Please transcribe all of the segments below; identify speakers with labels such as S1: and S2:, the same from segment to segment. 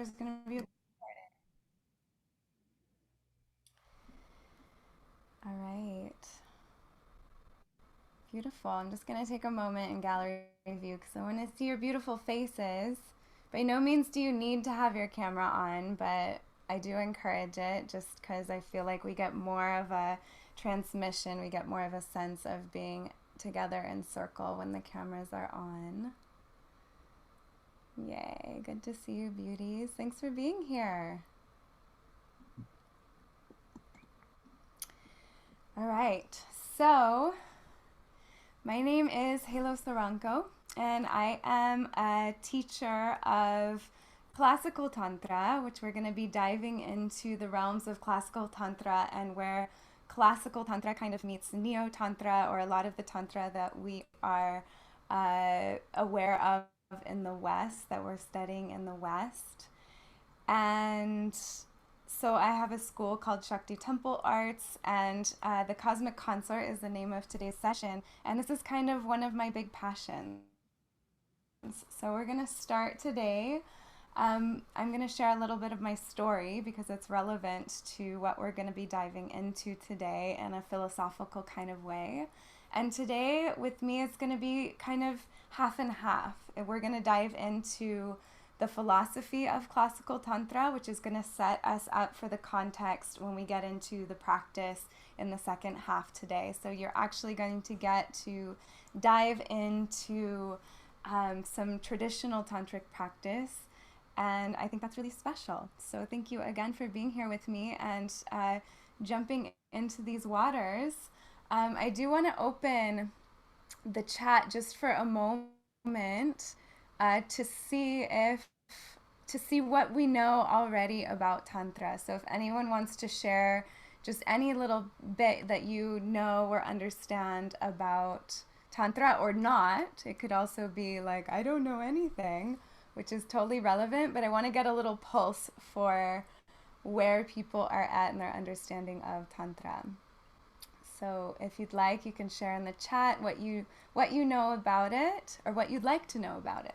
S1: there's going to be. All right. Beautiful. I'm just going to take a moment in gallery view because I want to see your beautiful faces. By no means do you need to have your camera on, but I do encourage it just because I feel like we get more of a transmission, we get more of a sense of being together in circle when the cameras are on. Yay, good to see you, beauties. Thanks for being here. All right, so my name is Halo Saranko, and I am a teacher of classical tantra, which we're going to be diving into the realms of classical tantra and where classical tantra kind of meets neo-tantra, or a lot of the tantra that we are aware of in the West, that we're studying in the West. And so I have a school called Shakti Temple Arts, and the Cosmic Consort is the name of today's session. And this is kind of one of my big passions. So we're going to start today. I'm going to share a little bit of my story because it's relevant to what we're going to be diving into today in a philosophical kind of way. And today with me it's going to be kind of half and half. We're going to dive into the philosophy of classical tantra, which is going to set us up for the context when we get into the practice in the second half today. So you're actually going to get to dive into some traditional tantric practice, and I think that's really special. So thank you again for being here with me and jumping into these waters. I do want to open the chat just for a moment to see what we know already about tantra. So if anyone wants to share just any little bit that you know or understand about tantra, or not, it could also be like, I don't know anything, which is totally relevant, but I want to get a little pulse for where people are at in their understanding of tantra. So if you'd like, you can share in the chat what you know about it, or what you'd like to know about it.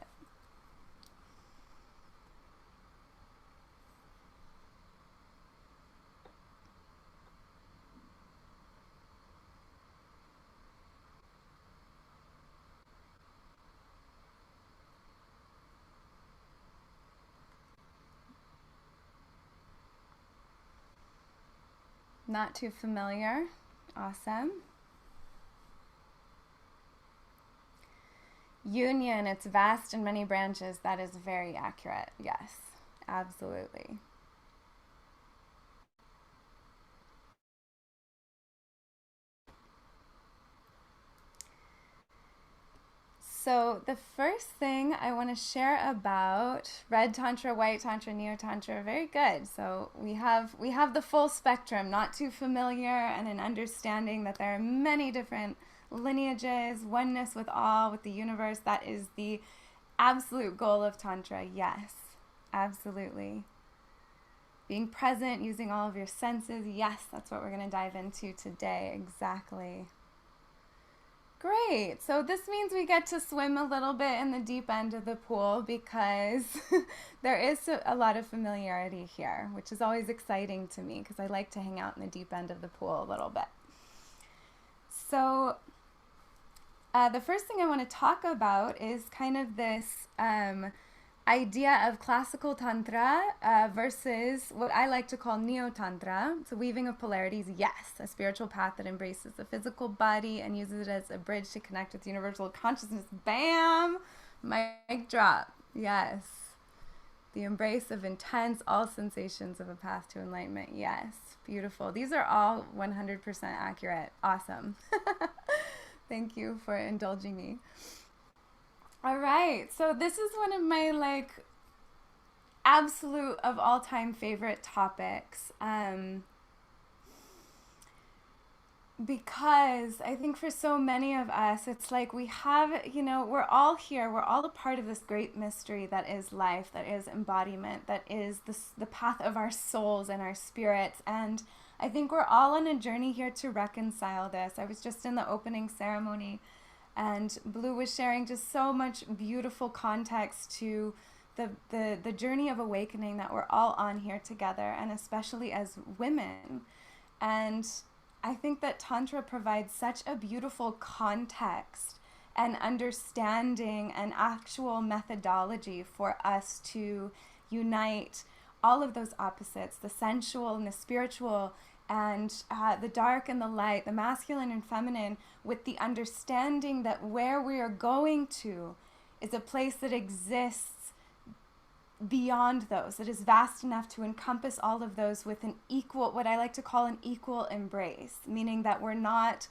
S1: Not too familiar. Awesome. Union, it's vast and many branches. That is very accurate. Yes, absolutely. So the first thing I want to share about red tantra, white tantra, neo-tantra, very good. So we have the full spectrum, not too familiar, and an understanding that there are many different lineages, oneness with all, with the universe. That is the absolute goal of tantra. Yes, absolutely. Being present, using all of your senses. Yes, that's what we're going to dive into today. Exactly. Great. So this means we get to swim a little bit in the deep end of the pool because there is a lot of familiarity here, which is always exciting to me because I like to hang out in the deep end of the pool a little bit. So the first thing I want to talk about is kind of this idea of classical tantra versus what I like to call neo-tantra. It's a weaving of polarities. Yes, a spiritual path that embraces the physical body and uses it as a bridge to connect with universal consciousness. Bam! Mic drop. Yes. The embrace of intense, all sensations of a path to enlightenment. Yes. Beautiful. These are all 100% accurate. Awesome. Thank you for indulging me. All right, so this is one of my absolute of all time favorite topics, because I think for so many of us, it's like we have, we're all here, we're all a part of this great mystery that is life, that is embodiment, that is the path of our souls and our spirits, and I think we're all on a journey here to reconcile this. I was just in the opening ceremony, and Blue was sharing just so much beautiful context to the journey of awakening that we're all on here together, and especially as women. And I think that Tantra provides such a beautiful context and understanding and actual methodology for us to unite all of those opposites, the sensual and the spiritual, and the dark and the light, the masculine and feminine, with the understanding that where we are going to is a place that exists beyond those, that is vast enough to encompass all of those with an equal, what I like to call an equal embrace, meaning that we're not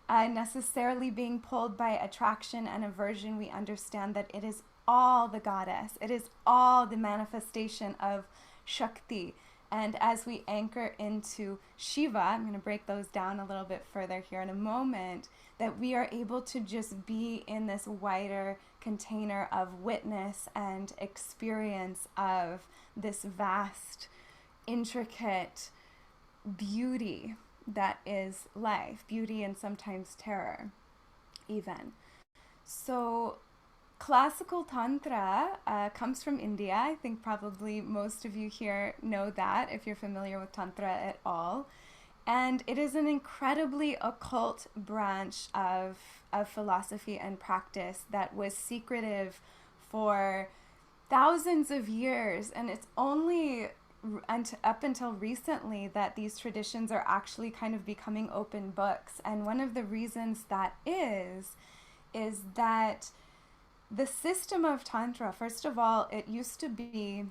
S1: necessarily being pulled by attraction and aversion. We understand that it is all the goddess, it is all the manifestation of Shakti. And as we anchor into Shiva, I'm going to break those down a little bit further here in a moment, that we are able to just be in this wider container of witness and experience of this vast, intricate beauty that is life, beauty and sometimes terror even. So classical Tantra comes from India. I think probably most of you here know that if you're familiar with Tantra at all. And it is an incredibly occult branch of philosophy and practice that was secretive for thousands of years. And it's only up until recently that these traditions are actually kind of becoming open books. And one of the reasons that is that the system of Tantra, first of all, it used to be,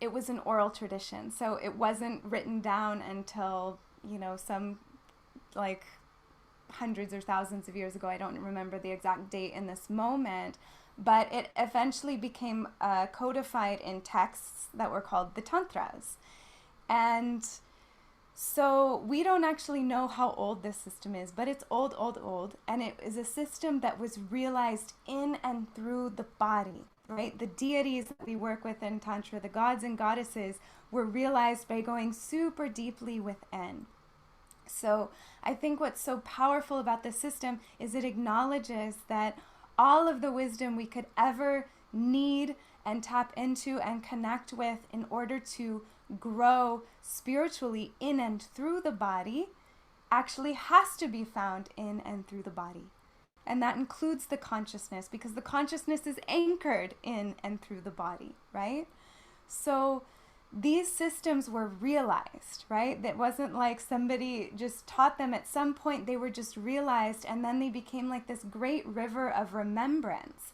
S1: it was an oral tradition. So it wasn't written down until, some like hundreds or thousands of years ago. I don't remember the exact date in this moment, but it eventually became codified in texts that were called the Tantras. And so we don't actually know how old this system is, but it's old. And it is a system that was realized in and through the body, right? The deities that we work with in Tantra, the gods and goddesses, were realized by going super deeply within. So I think what's so powerful about this system is it acknowledges that all of the wisdom we could ever need and tap into and connect with in order to grow spiritually in and through the body actually has to be found in and through the body. And that includes the consciousness, because the consciousness is anchored in and through the body, right? So these systems were realized, right? That wasn't like somebody just taught them. At some point they were just realized, and then they became like this great river of remembrance.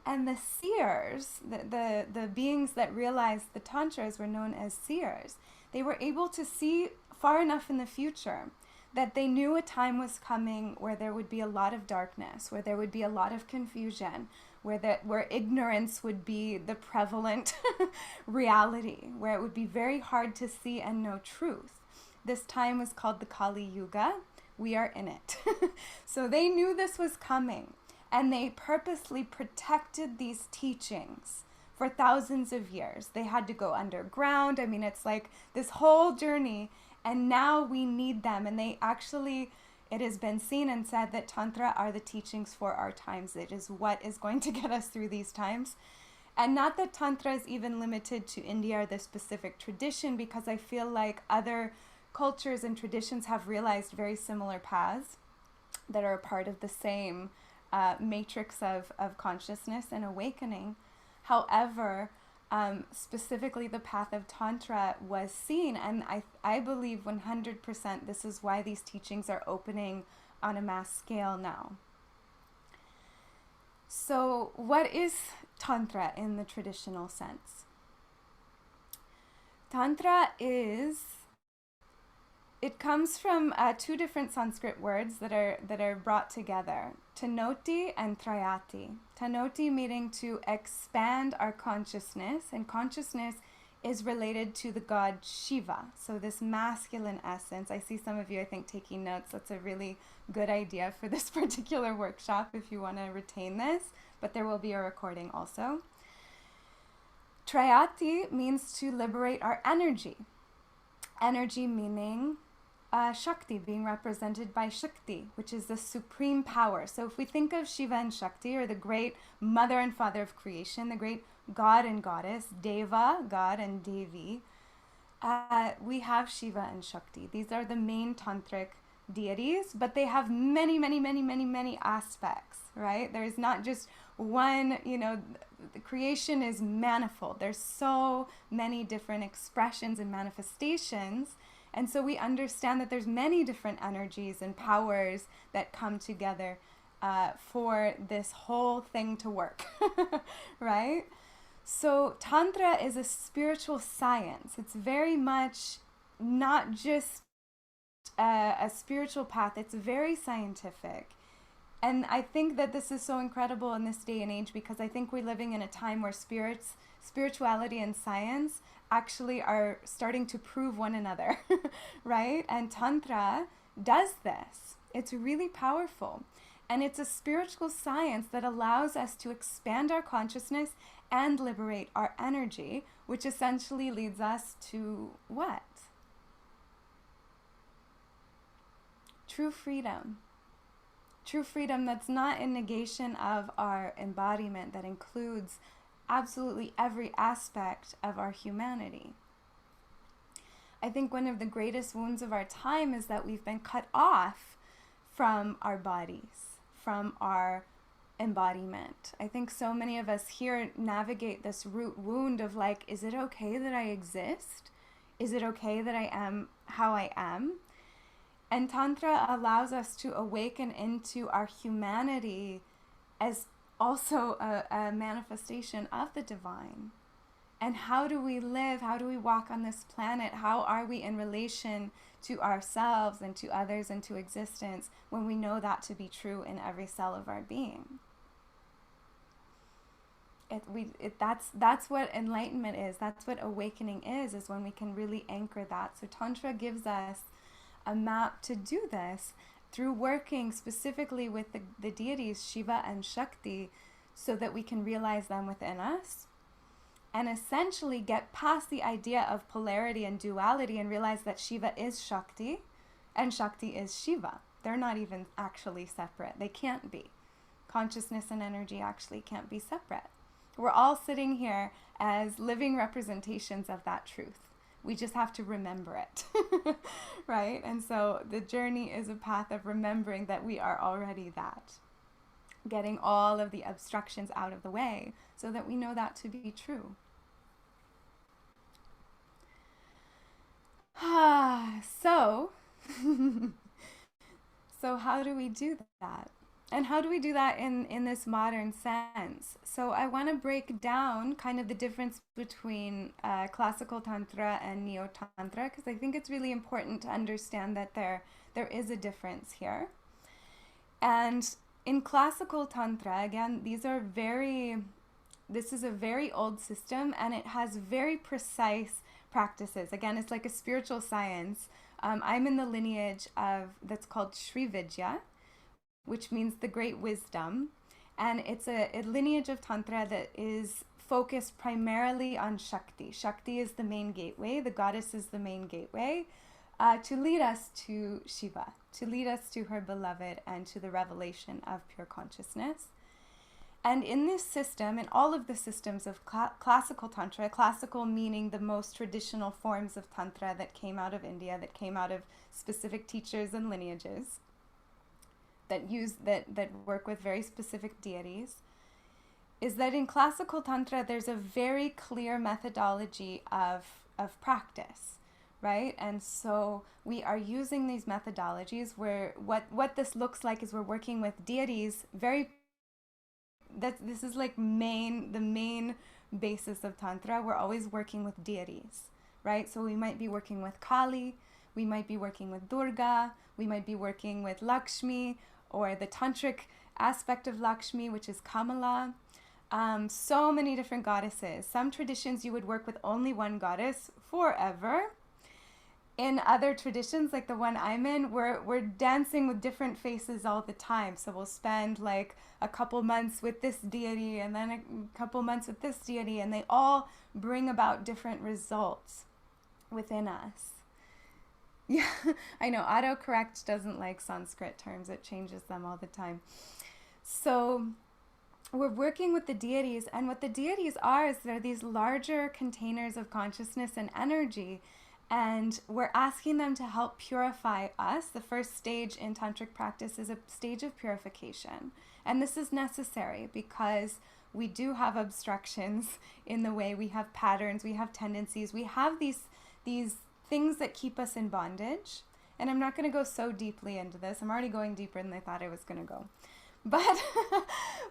S1: And the seers, the beings that realized the tantras were known as seers. They were able to see far enough in the future that they knew a time was coming where there would be a lot of darkness, where there would be a lot of confusion, where ignorance would be the prevalent reality, where it would be very hard to see and know truth. This time was called the Kali Yuga. We are in it. So they knew this was coming, and they purposely protected these teachings for thousands of years. They had to go underground. I mean, it's like this whole journey, and now we need them. And they actually, it has been seen and said that Tantra are the teachings for our times. It is what is going to get us through these times. And not that Tantra is even limited to India or the specific tradition, because I feel like other cultures and traditions have realized very similar paths that are a part of the same matrix of consciousness and awakening. However, specifically the path of Tantra was seen, and I believe 100% this is why these teachings are opening on a mass scale now. So what is Tantra in the traditional sense? Tantra it comes from two different Sanskrit words that are brought together, Tanoti and Trayati. Tanoti meaning to expand our consciousness, and consciousness is related to the god Shiva. So this masculine essence. I see some of you, I think, taking notes. That's a really good idea for this particular workshop if you want to retain this, but there will be a recording also. Trayati means to liberate our energy. Energy meaning Shakti being represented by Shakti, which is the supreme power. So if we think of Shiva and Shakti, or the great mother and father of creation, the great god and goddess, Deva, god, and Devi, we have Shiva and Shakti. These are the main tantric deities, but they have many, many, many, many, many aspects, right? There's not just one, the creation is manifold. There's so many different expressions and manifestations. And so we understand that there's many different energies and powers that come together for this whole thing to work, right? So Tantra is a spiritual science. It's very much not just a spiritual path. It's very scientific. And I think that this is so incredible in this day and age, because I think we're living in a time where spirituality and science actually are starting to prove one another, right? And Tantra does this. It's really powerful. And it's a spiritual science that allows us to expand our consciousness and liberate our energy, which essentially leads us to what? True freedom. True freedom that's not in negation of our embodiment, that includes absolutely every aspect of our humanity. I think one of the greatest wounds of our time is that we've been cut off from our bodies, from our embodiment. I think so many of us here navigate this root wound of like, is it okay that I exist? Is it okay that I am how I am? And Tantra allows us to awaken into our humanity as also a manifestation of the divine. And how do we live? How do we walk on this planet? How are we in relation to ourselves and to others and to existence when we know that to be true in every cell of our being? That's what enlightenment is. That's what awakening is when we can really anchor that. So Tantra gives us a map to do this through working specifically with the deities Shiva and Shakti, so that we can realize them within us and essentially get past the idea of polarity and duality and realize that Shiva is Shakti and Shakti is Shiva. They're not even actually separate. They can't be. Consciousness and energy actually can't be separate. We're all sitting here as living representations of that truth. We just have to remember it, right? And so the journey is a path of remembering that we are already that, getting all of the obstructions out of the way so that we know that to be true. So how do we do that? And how do we do that in this modern sense? So I want to break down kind of the difference between classical tantra and neo-tantra, because I think it's really important to understand that there is a difference here. And in classical tantra, again, this is a very old system, and it has very precise practices. Again, it's like a spiritual science. I'm in the lineage that's called Sri Vidya, which means the great wisdom. And it's a lineage of Tantra that is focused primarily on Shakti. Shakti is the main gateway, the goddess is the main gateway, to lead us to Shiva, to lead us to her beloved and to the revelation of pure consciousness. And in this system, in all of the systems of classical Tantra, classical meaning the most traditional forms of Tantra that came out of India, that came out of specific teachers and lineages, that work with very specific deities, is that in classical Tantra there's a very clear methodology of practice, right? And so we are using these methodologies where what this looks like is we're working with deities this is like the main basis of Tantra. We're always working with deities, right? So we might be working with Kali, we might be working with Durga, we might be working with Lakshmi, or the tantric aspect of Lakshmi, which is Kamala. So many different goddesses. Some traditions you would work with only one goddess forever. In other traditions, like the one I'm in, we're dancing with different faces all the time. So we'll spend like a couple months with this deity and then a couple months with this deity, and they all bring about different results within us. Yeah, I know. Autocorrect doesn't like Sanskrit terms, it changes them all the time. So we're working with the deities, and what the deities are is they're these larger containers of consciousness and energy, and we're asking them to help purify us. The first stage in tantric practice is a stage of purification, and this is necessary because we do have obstructions in the way. We have patterns, we have tendencies, we have these things that keep us in bondage. And I'm not going to go so deeply into this. I'm already going deeper than I thought I was going to go. But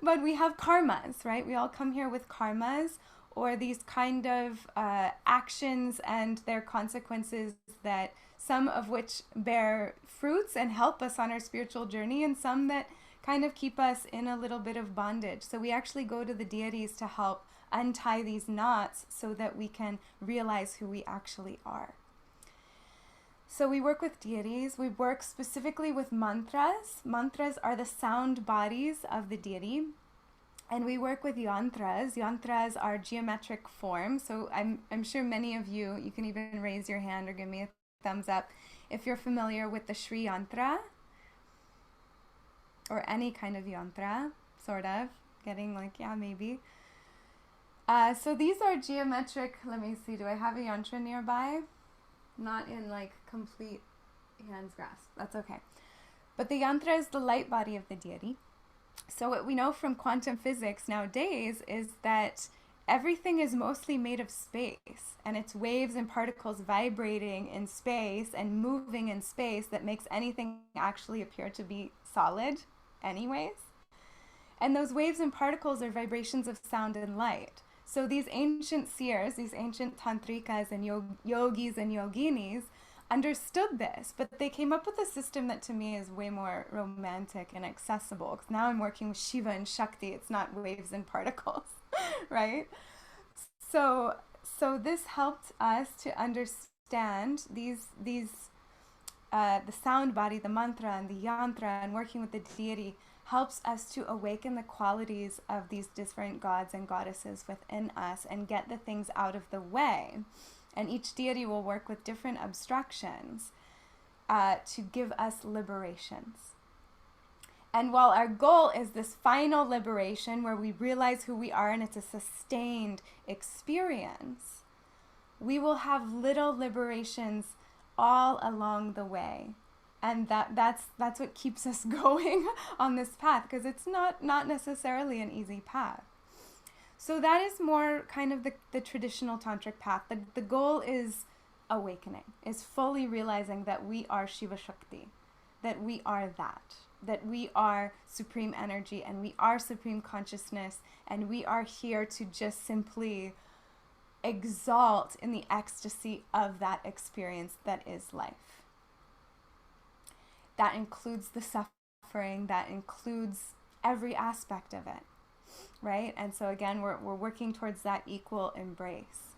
S1: but we have karmas, right? We all come here with karmas, or these kind of actions and their consequences, that some of which bear fruits and help us on our spiritual journey, and some that kind of keep us in a little bit of bondage. So we actually go to the deities to help untie these knots so that we can realize who we actually are. So we work with deities. We work specifically with mantras. Mantras are the sound bodies of the deity. And we work with yantras. Yantras are geometric forms. So I'm sure many of you can even raise your hand or give me a thumbs up if you're familiar with the Shri yantra or any kind of yantra, sort of. Getting like, yeah, maybe. So these are geometric. Let me see. Do I have a yantra nearby? Not in like complete hands grasp. That's okay. But the yantra is the light body of the deity. So what we know from quantum physics nowadays is that everything is mostly made of space, and it's waves and particles vibrating in space and moving in space that makes anything actually appear to be solid anyways. And those waves and particles are vibrations of sound and light. So these ancient seers, these ancient tantrikas and yogis and yoginis understood this, but they came up with a system that to me is way more romantic and accessible. Because now I'm working with Shiva and Shakti. It's not waves and particles, right? So this helped us to understand the sound body, the mantra and the yantra, and working with the deity helps us to awaken the qualities of these different gods and goddesses within us and get the things out of the way. And each deity will work with different abstractions to give us liberations. And while our goal is this final liberation where we realize who we are and it's a sustained experience, we will have little liberations all along the way. And that's what keeps us going on this path, because it's not necessarily an easy path. So that is more kind of the traditional tantric path. The goal is awakening, is fully realizing that we are Shiva Shakti, that we are that we are supreme energy and we are supreme consciousness, and we are here to just simply exalt in the ecstasy of that experience that is life. That includes the suffering, that includes every aspect of it, right? And so again, we're working towards that equal embrace.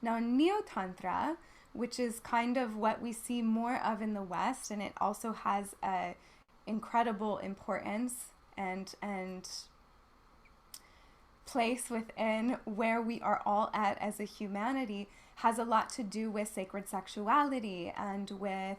S1: Now, Neo-tantra, which is kind of what we see more of in the West, and it also has a incredible importance and place within where we are all at as a humanity, has a lot to do with sacred sexuality and with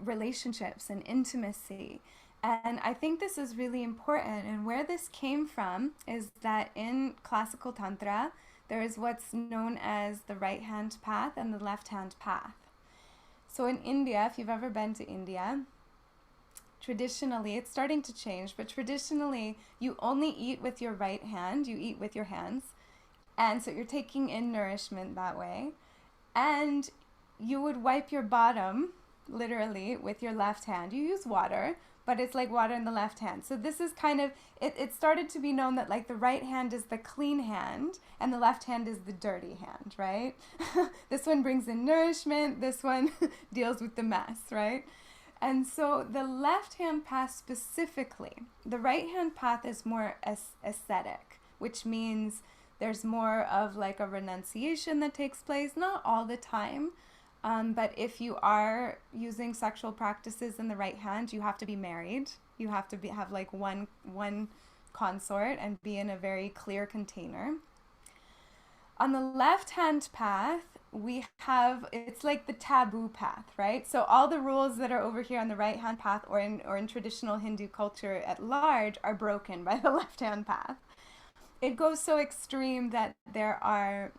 S1: relationships and intimacy. And I think this is really important. And where this came from is that in classical tantra, there is what's known as the right hand path and the left hand path. So in India, if you've ever been to India, traditionally, it's starting to change, but traditionally you only eat with your right hand, you eat with your hands. And so you're taking in nourishment that way. And you would wipe your bottom literally with your left hand. You use water, but it's like water in the left hand. So this is kind of, it started to be known that like the right hand is the clean hand and the left hand is the dirty hand, right? This one brings in nourishment, this one deals with the mess, right? And so the left hand path specifically, the right hand path is more aesthetic, which means there's more of like a renunciation that takes place, not all the time. But if you are using sexual practices in the right hand, you have to be married. You have to have like one consort and be in a very clear container. On the left hand path, we have, it's like the taboo path, right? So all the rules that are over here on the right hand path, or in traditional Hindu culture at large, are broken by the left hand path. It goes so extreme that there's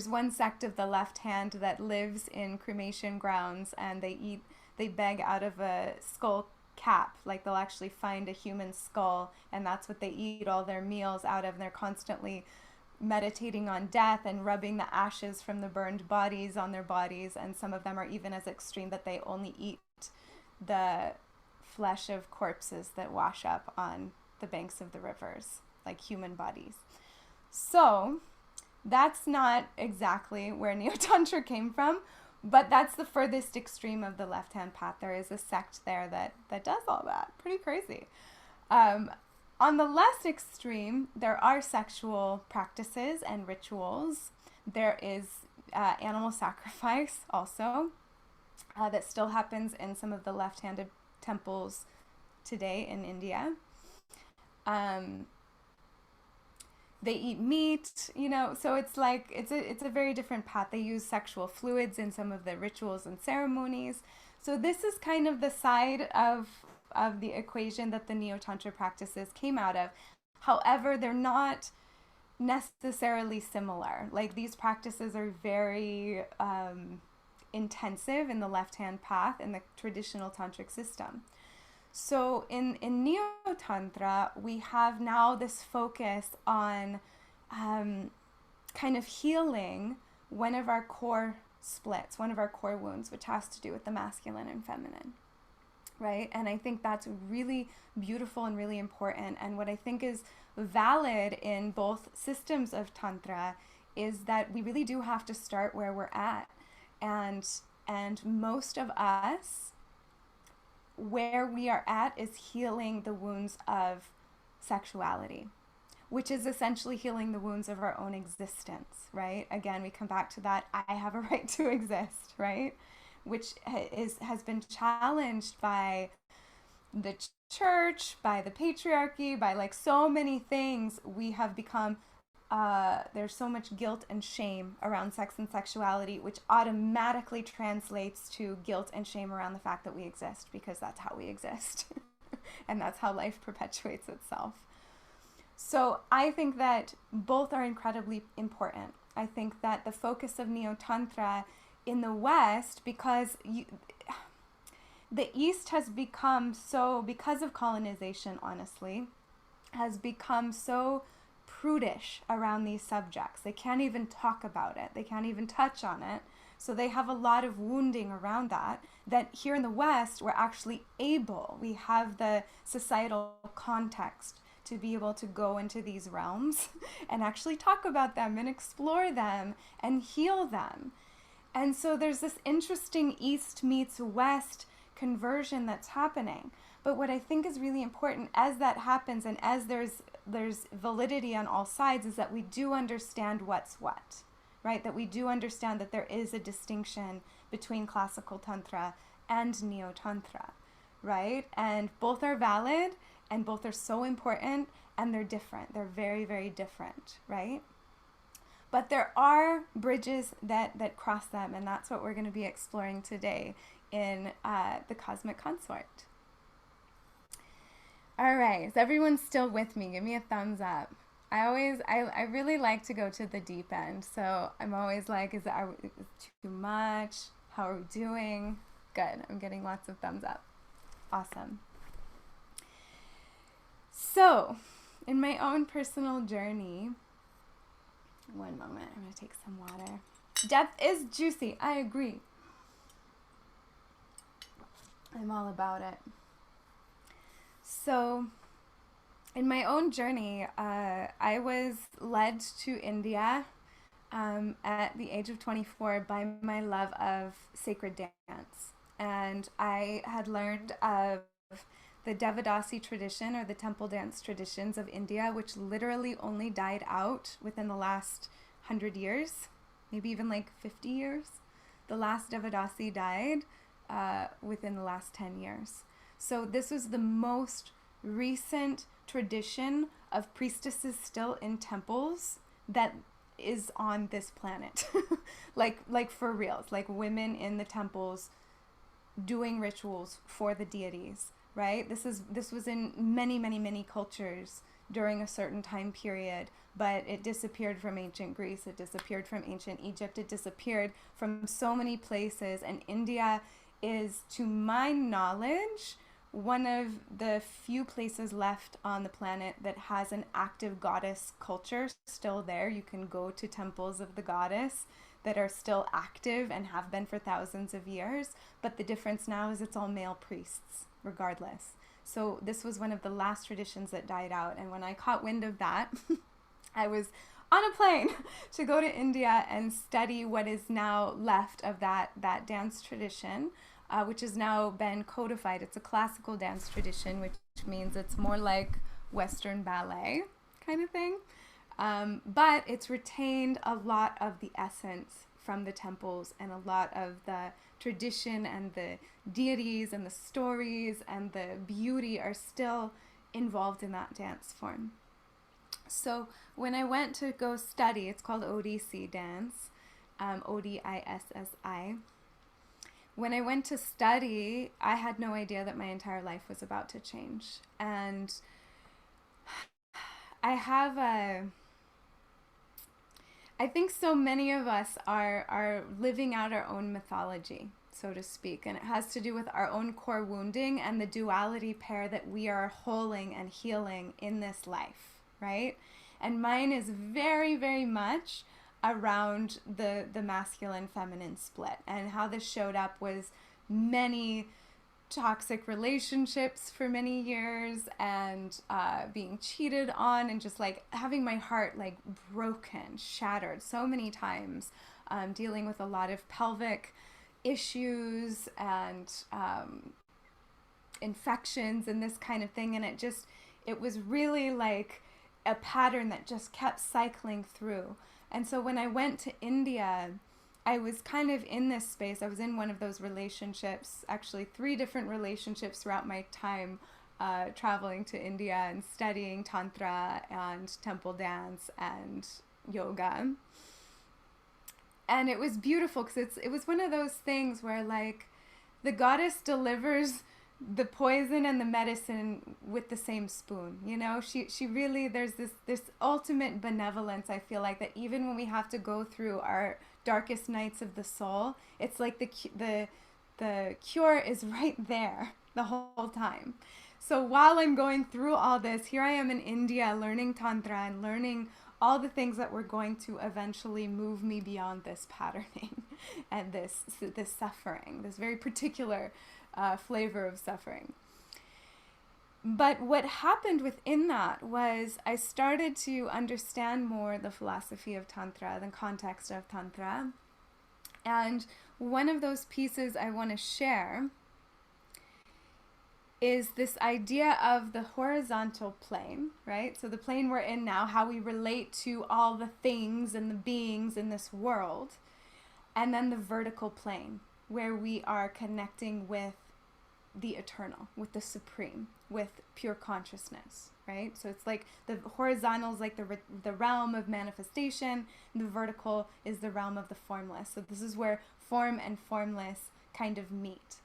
S1: one sect of the left hand that lives in cremation grounds, and they beg out of a skull cap. Like, they'll actually find a human skull, and that's what they eat all their meals out of, and they're constantly meditating on death and rubbing the ashes from the burned bodies on their bodies. And some of them are even as extreme that they only eat the flesh of corpses that wash up on the banks of the rivers, like human bodies. So that's not exactly where Neo-tantra came from, but that's the furthest extreme of the left-hand path. There is a sect there that does all that. Pretty crazy. On the less extreme, there are sexual practices and rituals. There is animal sacrifice also that still happens in some of the left-handed temples today in India. They eat meat, so it's like it's a very different path. They use sexual fluids in some of the rituals and ceremonies. So this is kind of the side of the equation that the Neo-tantra practices came out of. However, they're not necessarily similar. Like, these practices are very intensive in the left-hand path in the traditional tantric system. So in Neo-tantra, we have now this focus on kind of healing one of our core splits, one of our core wounds, which has to do with the masculine and feminine, right? And I think that's really beautiful and really important. And what I think is valid in both systems of Tantra is that we really do have to start where we're at. And most of us, where we are at is healing the wounds of sexuality, which is essentially healing the wounds of our own existence, right? Again, we come back to that I have a right to exist, right? Which has been challenged by the church, by the patriarchy, by like so many things. We have become, there's so much guilt and shame around sex and sexuality, which automatically translates to guilt and shame around the fact that we exist, because that's how we exist. And that's how life perpetuates itself. So I think that both are incredibly important. I think that the focus of Neo-tantra in the West, because the East has become so, because of colonization, honestly, has become so prudish around these subjects. They can't even talk about it. They can't even touch on it. So they have a lot of wounding around that here in the West, we're actually able, we have the societal context to be able to go into these realms and actually talk about them and explore them and heal them. And so there's this interesting East meets West conversion that's happening. But what I think is really important as that happens, and as there's validity on all sides, is that we do understand what's what, right? That we do understand that there is a distinction between classical tantra and neo-tantra, right? And both are valid, and both are so important, and they're different. They're very, very different, right? But there are bridges that cross them, and that's what we're going to be exploring today in the Cosmic Consort. All right, is everyone still with me? Give me a thumbs up. I really like to go to the deep end, so I'm always like, is it too much? How are we doing? Good, I'm getting lots of thumbs up. Awesome. So, in my own personal journey, one moment, I'm going to take some water. Depth is juicy, I agree. I'm all about it. So, in my own journey, I was led to India at the age of 24 by my love of sacred dance. And I had learned of the Devadasi tradition, or the temple dance traditions of India, which literally only died out within the last 100 years, maybe even like 50 years. The last Devadasi died within the last 10 years. So this was the most recent tradition of priestesses still in temples that is on this planet. like for reals, like women in the temples doing rituals for the deities, right? This was in many cultures during a certain time period, but it disappeared from ancient Greece, it disappeared from ancient Egypt, it disappeared from so many places, and India is, to my knowledge, one of the few places left on the planet that has an active goddess culture still there. You can go to temples of the goddess that are still active and have been for thousands of years, but the difference now is it's all male priests, regardless. So this was one of the last traditions that died out, and when I caught wind of that, I was on a plane to go to India and study what is now left of that dance tradition, which has now been codified. It's a classical dance tradition, which means it's more like Western ballet kind of thing. But it's retained a lot of the essence from the temples, and a lot of the tradition and the deities and the stories and the beauty are still involved in that dance form. So when I went to go study, it's called ODC dance, ODISSI. When I went to study, I had no idea that my entire life was about to change. And I think so many of us are living out our own mythology, so to speak, and it has to do with our own core wounding and the duality pair that we are holding and healing in this life, right? And mine is very much around the masculine feminine split, and how this showed up was many toxic relationships for many years, and being cheated on, and just like having my heart like broken, shattered so many times, dealing with a lot of pelvic issues and infections and this kind of thing. And it was really like a pattern that just kept cycling through. And so when I went to India, I was kind of in this space. I was in one of those relationships, actually 3 different relationships throughout my time traveling to India and studying Tantra and temple dance and yoga. And it was beautiful because it was one of those things where like the goddess delivers the poison and the medicine with the same spoon, you know. She really, there's this ultimate benevolence, I feel like, that even when we have to go through our darkest nights of the soul, it's like the cure is right there the whole time. So while I'm going through all this, here I am in India learning Tantra and learning all the things that were going to eventually move me beyond this patterning and this suffering, this very particular flavor of suffering. But what happened within that was I started to understand more the philosophy of Tantra, the context of Tantra. And one of those pieces I want to share is this idea of the horizontal plane, right? So the plane we're in now, how we relate to all the things and the beings in this world. And then the vertical plane, where we are connecting with the eternal, with the supreme, with pure consciousness, right? So it's like the horizontal is like the realm of manifestation, and the vertical is the realm of the formless. So this is where form and formless kind of meet.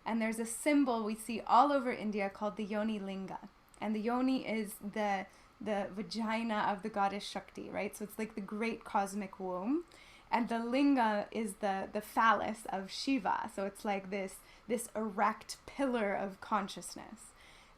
S1: And there's a symbol we see all over India called the Yoni Linga. And the Yoni is the vagina of the goddess Shakti, right? So it's like the great cosmic womb. And the linga is the phallus of Shiva. So it's like this erect pillar of consciousness.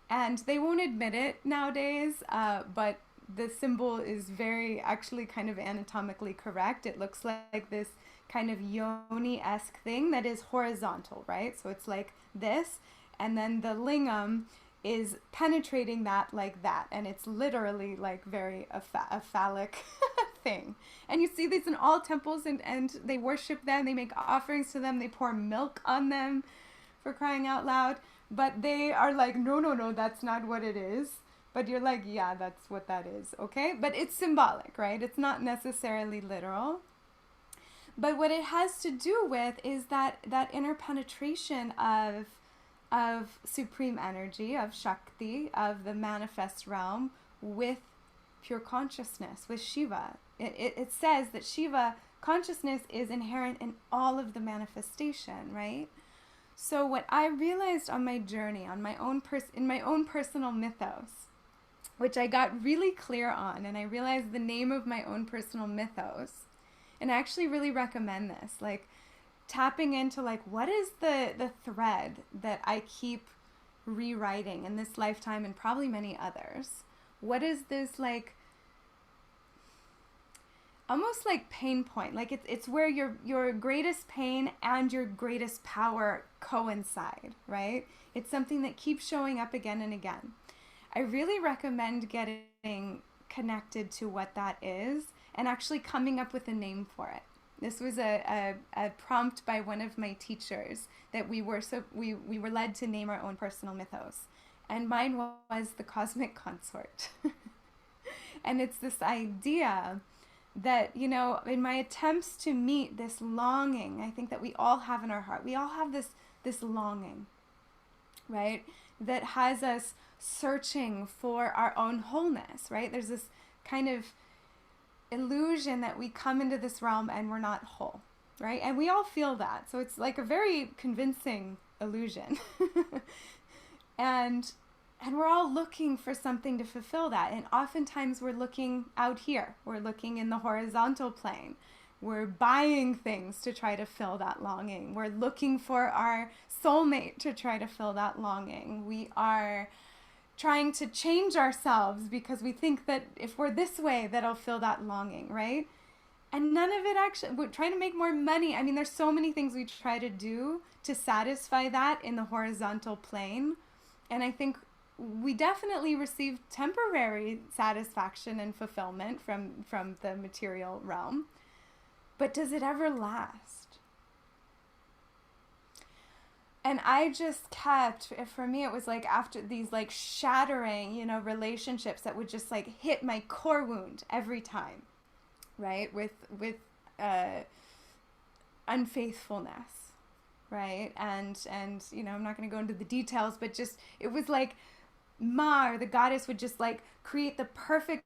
S1: And they won't admit it nowadays, but the symbol is very, actually kind of anatomically correct. It looks like this kind of yoni-esque thing that is horizontal, right? So it's like this, and then the lingam is penetrating that like that, and it's literally like very a phallic thing. And you see these in all temples, and they worship them, they make offerings to them, they pour milk on them, for crying out loud. But they are like, no, that's not what it is. But you're like, yeah, that's what that is, okay? But it's symbolic, right? It's not necessarily literal. But what it has to do with is that inner penetration of supreme energy, of Shakti, of the manifest realm, with pure consciousness, with Shiva. it says that Shiva consciousness is inherent in all of the manifestation, right? So what I realized on my journey, on my own in my own personal mythos, which I got really clear on, and I realized the name of my own personal mythos, and I actually really recommend this, like tapping into like, what is the thread that I keep rewriting in this lifetime and probably many others? What is this like, almost like pain point, like it's where your greatest pain and your greatest power coincide, right? It's something that keeps showing up again and again. I really recommend getting connected to what that is and actually coming up with a name for it. This was a prompt by one of my teachers that we were led to name our own personal mythos, and mine was the cosmic consort. And it's this idea that, you know, in my attempts to meet this longing, I think that we all have in our heart, we all have this longing, right? That has us searching for our own wholeness, right? There's this kind of illusion that we come into this realm and we're not whole, right? And we all feel that. So it's like a very convincing illusion. and we're all looking for something to fulfill that. And oftentimes we're looking out here. We're looking in the horizontal plane. We're buying things to try to fill that longing. We're looking for our soulmate to try to fill that longing. We are trying to change ourselves because we think that if we're this way, that'll fill that longing, right? And none of it actually, we're trying to make more money. I mean, there's so many things we try to do to satisfy that in the horizontal plane. And I think we definitely receive temporary satisfaction and fulfillment from the material realm. But does it ever last? And I just kept, for me, it was like after these like shattering, you know, relationships that would just like hit my core wound every time, right? With unfaithfulness, right? And you know, I'm not going to go into the details, but just, it was like Ma, or the goddess, would just like create the perfect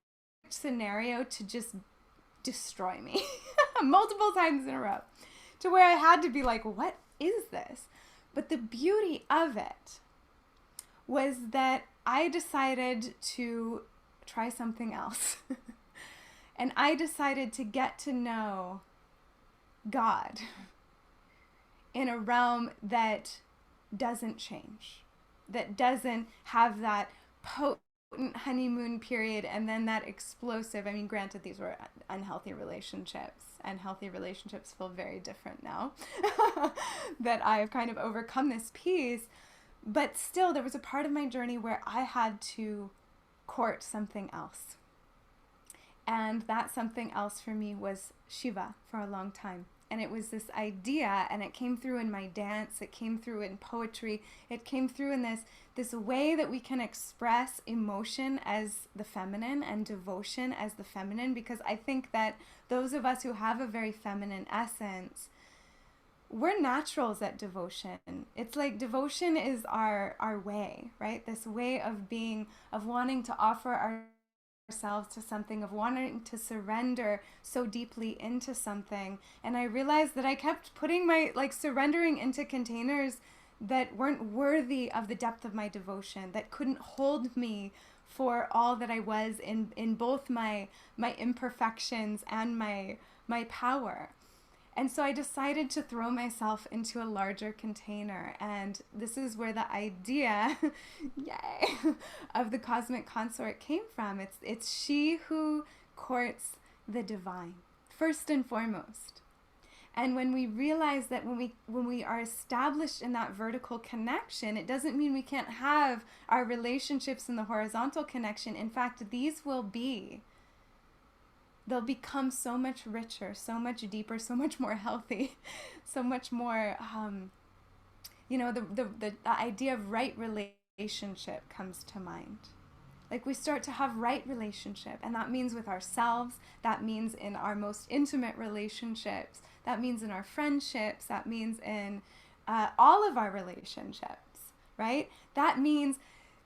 S1: scenario to just destroy me multiple times in a row, to where I had to be like, what is this? But the beauty of it was that I decided to try something else. And I decided to get to know God in a realm that doesn't change, that doesn't have that potent honeymoon period and then that explosive. I mean, granted, these were unhealthy relationships, and healthy relationships feel very different now that I've kind of overcome this piece. But still, there was a part of my journey where I had to court something else. And that something else for me was Shiva for a long time. And it was this idea, and it came through in my dance, it came through in poetry, it came through in this way that we can express emotion as the feminine and devotion as the feminine, because I think that those of us who have a very feminine essence, we're naturals at devotion. It's like devotion is our way, right? This way of being, of wanting to offer ourselves to something, of wanting to surrender so deeply into something. And I realized that I kept putting my, like, surrendering into containers that weren't worthy of the depth of my devotion, that couldn't hold me for all that I was in both my imperfections and my power. And so I decided to throw myself into a larger container. And this is where the idea, yay, of the cosmic consort came from. It's she who courts the divine, first and foremost. And when we realize that when we are established in that vertical connection, it doesn't mean we can't have our relationships in the horizontal connection. In fact, they'll become so much richer, so much deeper, so much more healthy, so much more, the idea of right relationship comes to mind. Like, we start to have right relationship, and that means with ourselves, that means in our most intimate relationships, that means in our friendships, that means in all of our relationships, right? That means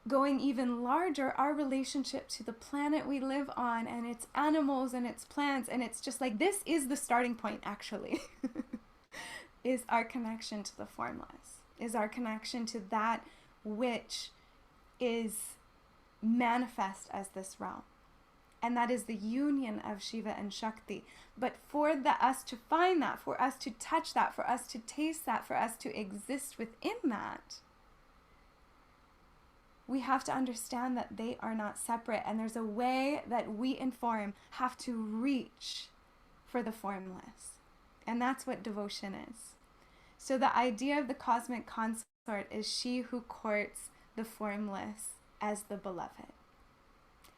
S1: going even larger, our relationship to the planet we live on and its animals and its plants. And it's just like, this is the starting point, actually, is our connection to the formless, is our connection to that which is manifest as this realm. And that is the union of Shiva and Shakti. But for us to find that, for us to touch that, for us to taste that, for us to exist within that, we have to understand that they are not separate. And there's a way that we in form have to reach for the formless. And that's what devotion is. So the idea of the cosmic consort is she who courts the formless as the beloved.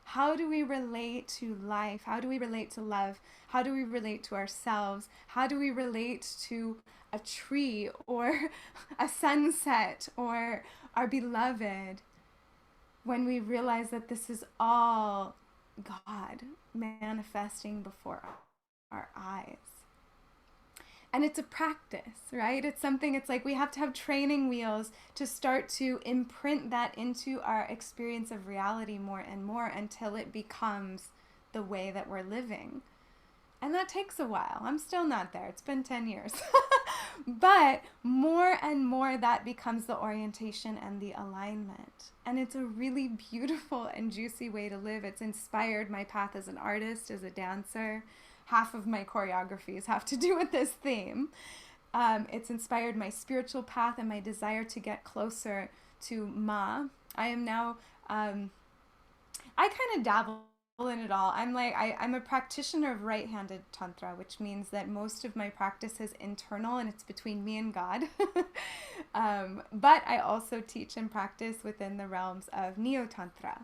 S1: How do we relate to life? How do we relate to love? How do we relate to ourselves? How do we relate to a tree or a sunset or our beloved when we realize that this is all God manifesting before our eyes? And it's a practice, right? It's something, it's like we have to have training wheels to start to imprint that into our experience of reality more and more until it becomes the way that we're living. And that takes a while. I'm still not there. It's been 10 years. But more and more that becomes the orientation and the alignment. And it's a really beautiful and juicy way to live. It's inspired my path as an artist, as a dancer. Half of my choreographies have to do with this theme. It's inspired my spiritual path and my desire to get closer to Ma. I am now, I kind of dabble in it all. I'm a practitioner of right-handed Tantra, which means that most of my practice is internal and it's between me and God. But I also teach and practice within the realms of Neo-tantra,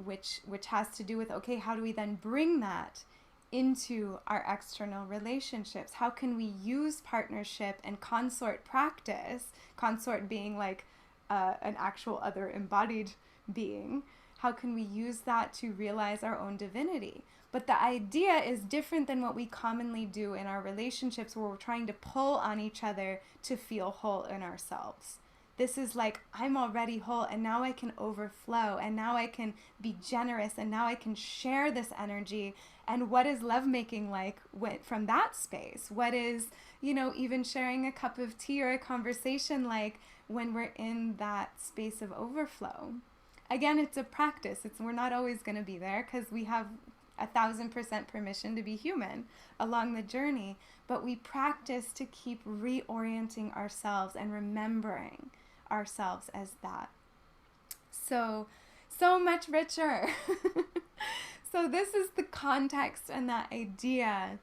S1: which has to do with, okay, how do we then bring that into our external relationships? How can we use partnership and consort practice, consort being like an actual other embodied being, how can we use that to realize our own divinity? But the idea is different than what we commonly do in our relationships, where we're trying to pull on each other to feel whole in ourselves. This is like, I'm already whole and now I can overflow and now I can be generous and now I can share this energy. And what is lovemaking like from that space? What is, even sharing a cup of tea or a conversation like when we're in that space of overflow? Again, it's a practice. We're not always going to be there because we have 1,000% permission to be human along the journey, but we practice to keep reorienting ourselves and remembering ourselves as that. So much richer. So this is the context and that idea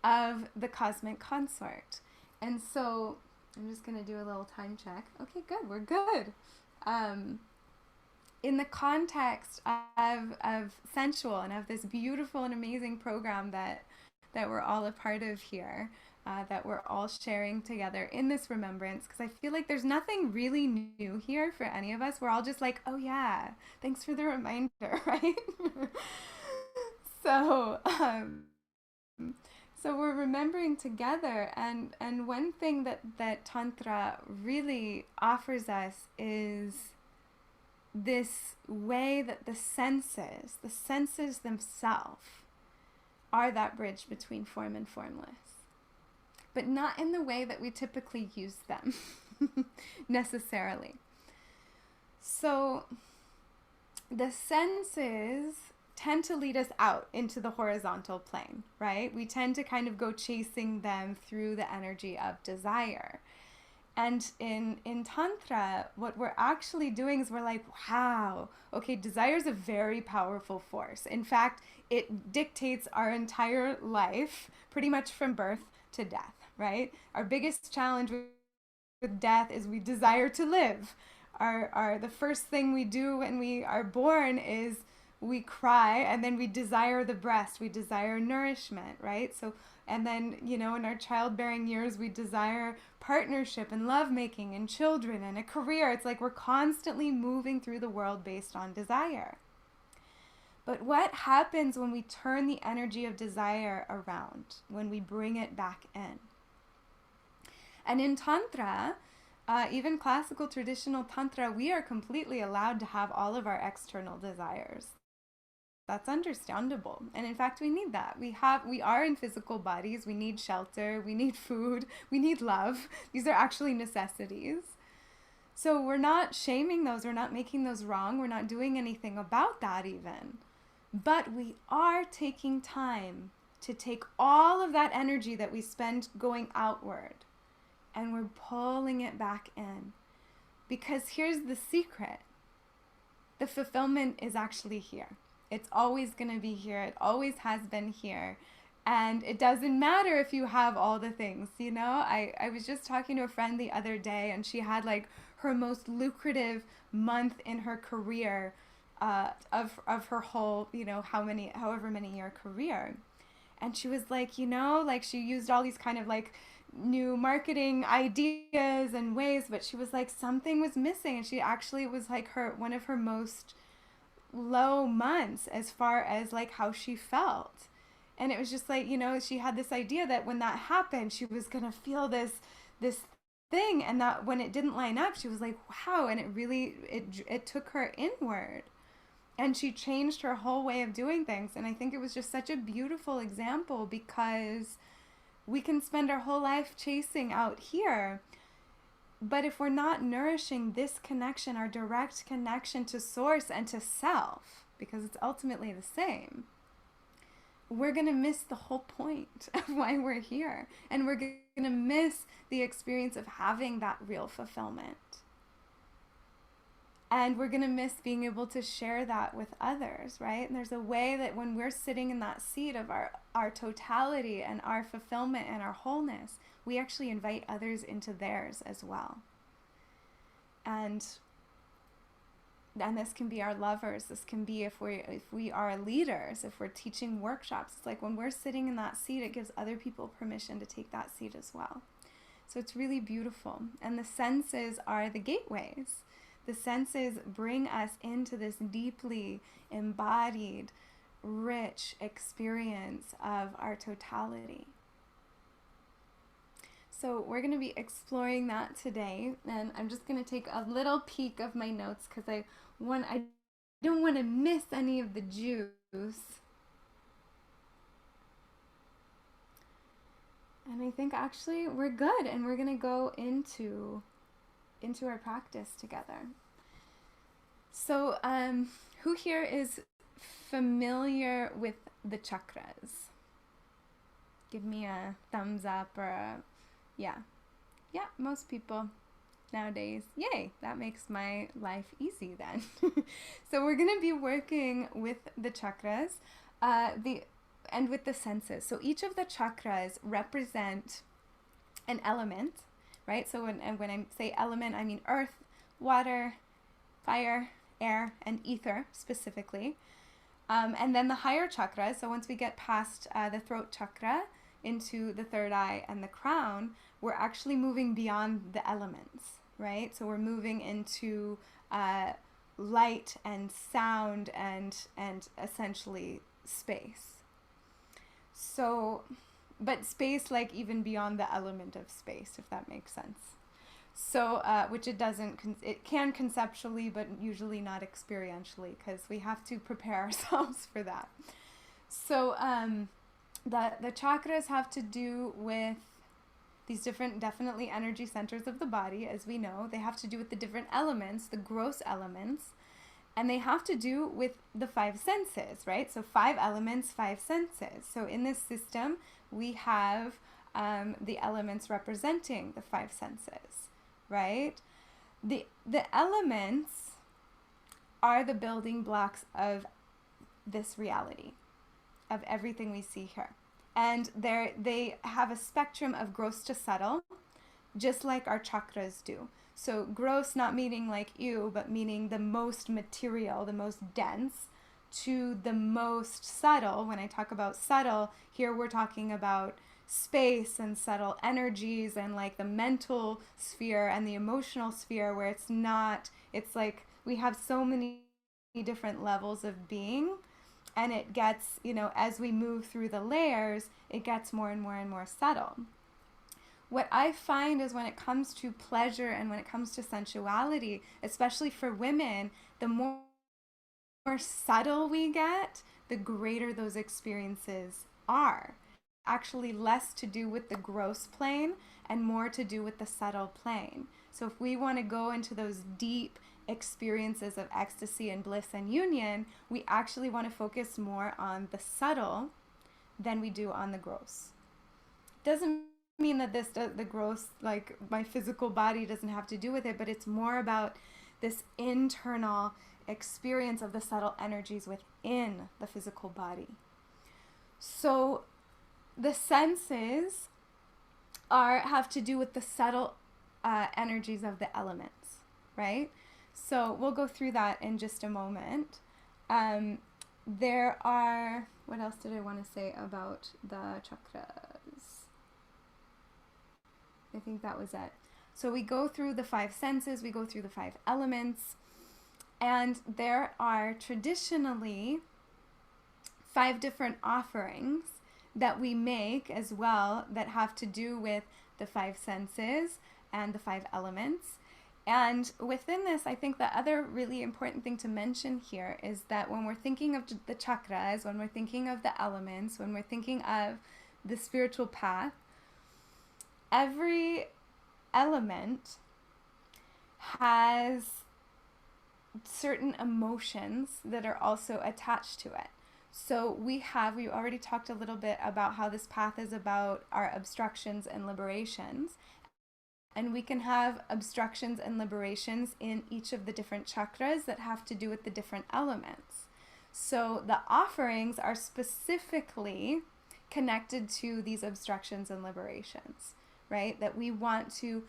S1: of the cosmic consort. And so I'm just going to do a little time check. Okay, good. We're good. In the context of Sensual and of this beautiful and amazing program that we're all a part of here, that we're all sharing together in this remembrance, because I feel like there's nothing really new here for any of us. We're all just like, oh yeah, thanks for the reminder, right? So we're remembering together, and one thing that Tantra really offers us is this way that the senses themselves are that bridge between form and formless, but not in the way that we typically use them necessarily. So the senses tend to lead us out into the horizontal plane, right? We tend to kind of go chasing them through the energy of desire. And in Tantra, what we're actually doing is we're like, wow, okay, desire is a very powerful force. In fact, it dictates our entire life, pretty much from birth to death, right? Our biggest challenge with death is we desire to live. The first thing we do when we are born is we cry, and then we desire the breast, we desire nourishment, right? So, and then, in our childbearing years, we desire partnership and lovemaking and children and a career. It's like we're constantly moving through the world based on desire. But what happens when we turn the energy of desire around, when we bring it back in? And in Tantra, Even classical traditional tantra, we are completely allowed to have all of our external desires. That's understandable. And in fact, we need that. We are in physical bodies. We need shelter, we need food, we need love. These are actually necessities. So we're not shaming those, we're not making those wrong, we're not doing anything about that even. But we are taking time to take all of that energy that we spend going outward and we're pulling it back in. Because here's the secret. The fulfillment is actually here. It's always going to be here. It always has been here. And it doesn't matter if you have all the things, you know? I was just talking to a friend the other day and she had like her most lucrative month in her career of her whole, you know, however many year career. And she was like, you know, like she used all these kind of like new marketing ideas and ways, but she was like something was missing, and she actually was like one of her most low months as far as like how she felt. And it was just like, you know, she had this idea that when that happened she was gonna feel this thing, and that when it didn't line up she was like, wow. And it took her inward, and she changed her whole way of doing things. And I think it was just such a beautiful example, because we can spend our whole life chasing out here, but if we're not nourishing this connection, our direct connection to source and to self, because it's ultimately the same, we're going to miss the whole point of why we're here. And we're going to miss the experience of having that real fulfillment. And we're going to miss being able to share that with others, right? And there's a way that when we're sitting in that seat of our totality and our fulfillment and our wholeness, we actually invite others into theirs as well. And this can be our lovers. This can be if we are leaders, if we're teaching workshops. It's like when we're sitting in that seat, it gives other people permission to take that seat as well. So it's really beautiful. And the senses are the gateways. The senses bring us into this deeply embodied, rich experience of our totality. So we're going to be exploring that today, and I'm just going to take a little peek of my notes because I don't want to miss any of the juice. And I think actually we're good, and we're going to go into our practice together. So who here is familiar with the chakras? Give me a thumbs up or a yeah, most people nowadays. Yay, that makes my life easy then. So we're gonna be working with the chakras and with the senses. So each of the chakras represent an element, right? So when I say element, I mean earth, water, fire, air, and ether specifically. And then the higher chakras, so once we get past the throat chakra into the third eye and the crown, we're actually moving beyond the elements, right? So we're moving into light and sound and essentially space. So, but space like even beyond the element of space, if that makes sense. So, which it doesn't, it can conceptually, but usually not experientially, because we have to prepare ourselves for that. So, the chakras have to do with these different, definitely energy centers of the body, as we know. They have to do with the different elements, the gross elements, and they have to do with the 5 senses, right? So 5 elements, 5 senses. So in this system, we have the elements representing the 5 senses, right? The elements are the building blocks of this reality, of everything we see here. And they have a spectrum of gross to subtle, just like our chakras do. So gross not meaning like you, but meaning the most material, the most dense, to the most subtle. When I talk about subtle, here we're talking about space and subtle energies and like the mental sphere and the emotional sphere, where it's like we have so many different levels of being. And it gets, as we move through the layers, it gets more and more and more subtle. what I find is when it comes to pleasure and when it comes to sensuality, especially for women, the more subtle we get, the greater those experiences are. Actually, less to do with the gross plane and more to do with the subtle plane. So if we want to go into those deep experiences of ecstasy and bliss and union, we actually want to focus more on the subtle than we do on the gross. Doesn't mean that the gross, like my physical body, doesn't have to do with it, but it's more about this internal experience of the subtle energies within the physical body. So the senses have to do with the subtle energies of the elements, right? So we'll go through that in just a moment. There are, what else did I want to say about the chakras? I think that was it. So we go through the 5 senses, we go through the 5 elements, and there are traditionally 5 different offerings that we make as well that have to do with the 5 senses and the 5 elements. And within this, I think the other really important thing to mention here is that when we're thinking of the chakras, when we're thinking of the elements, when we're thinking of the spiritual path, every element has certain emotions that are also attached to it. So we already talked a little bit about how this path is about our obstructions and liberations. And we can have obstructions and liberations in each of the different chakras that have to do with the different elements. So the offerings are specifically connected to these obstructions and liberations, right? That we want to,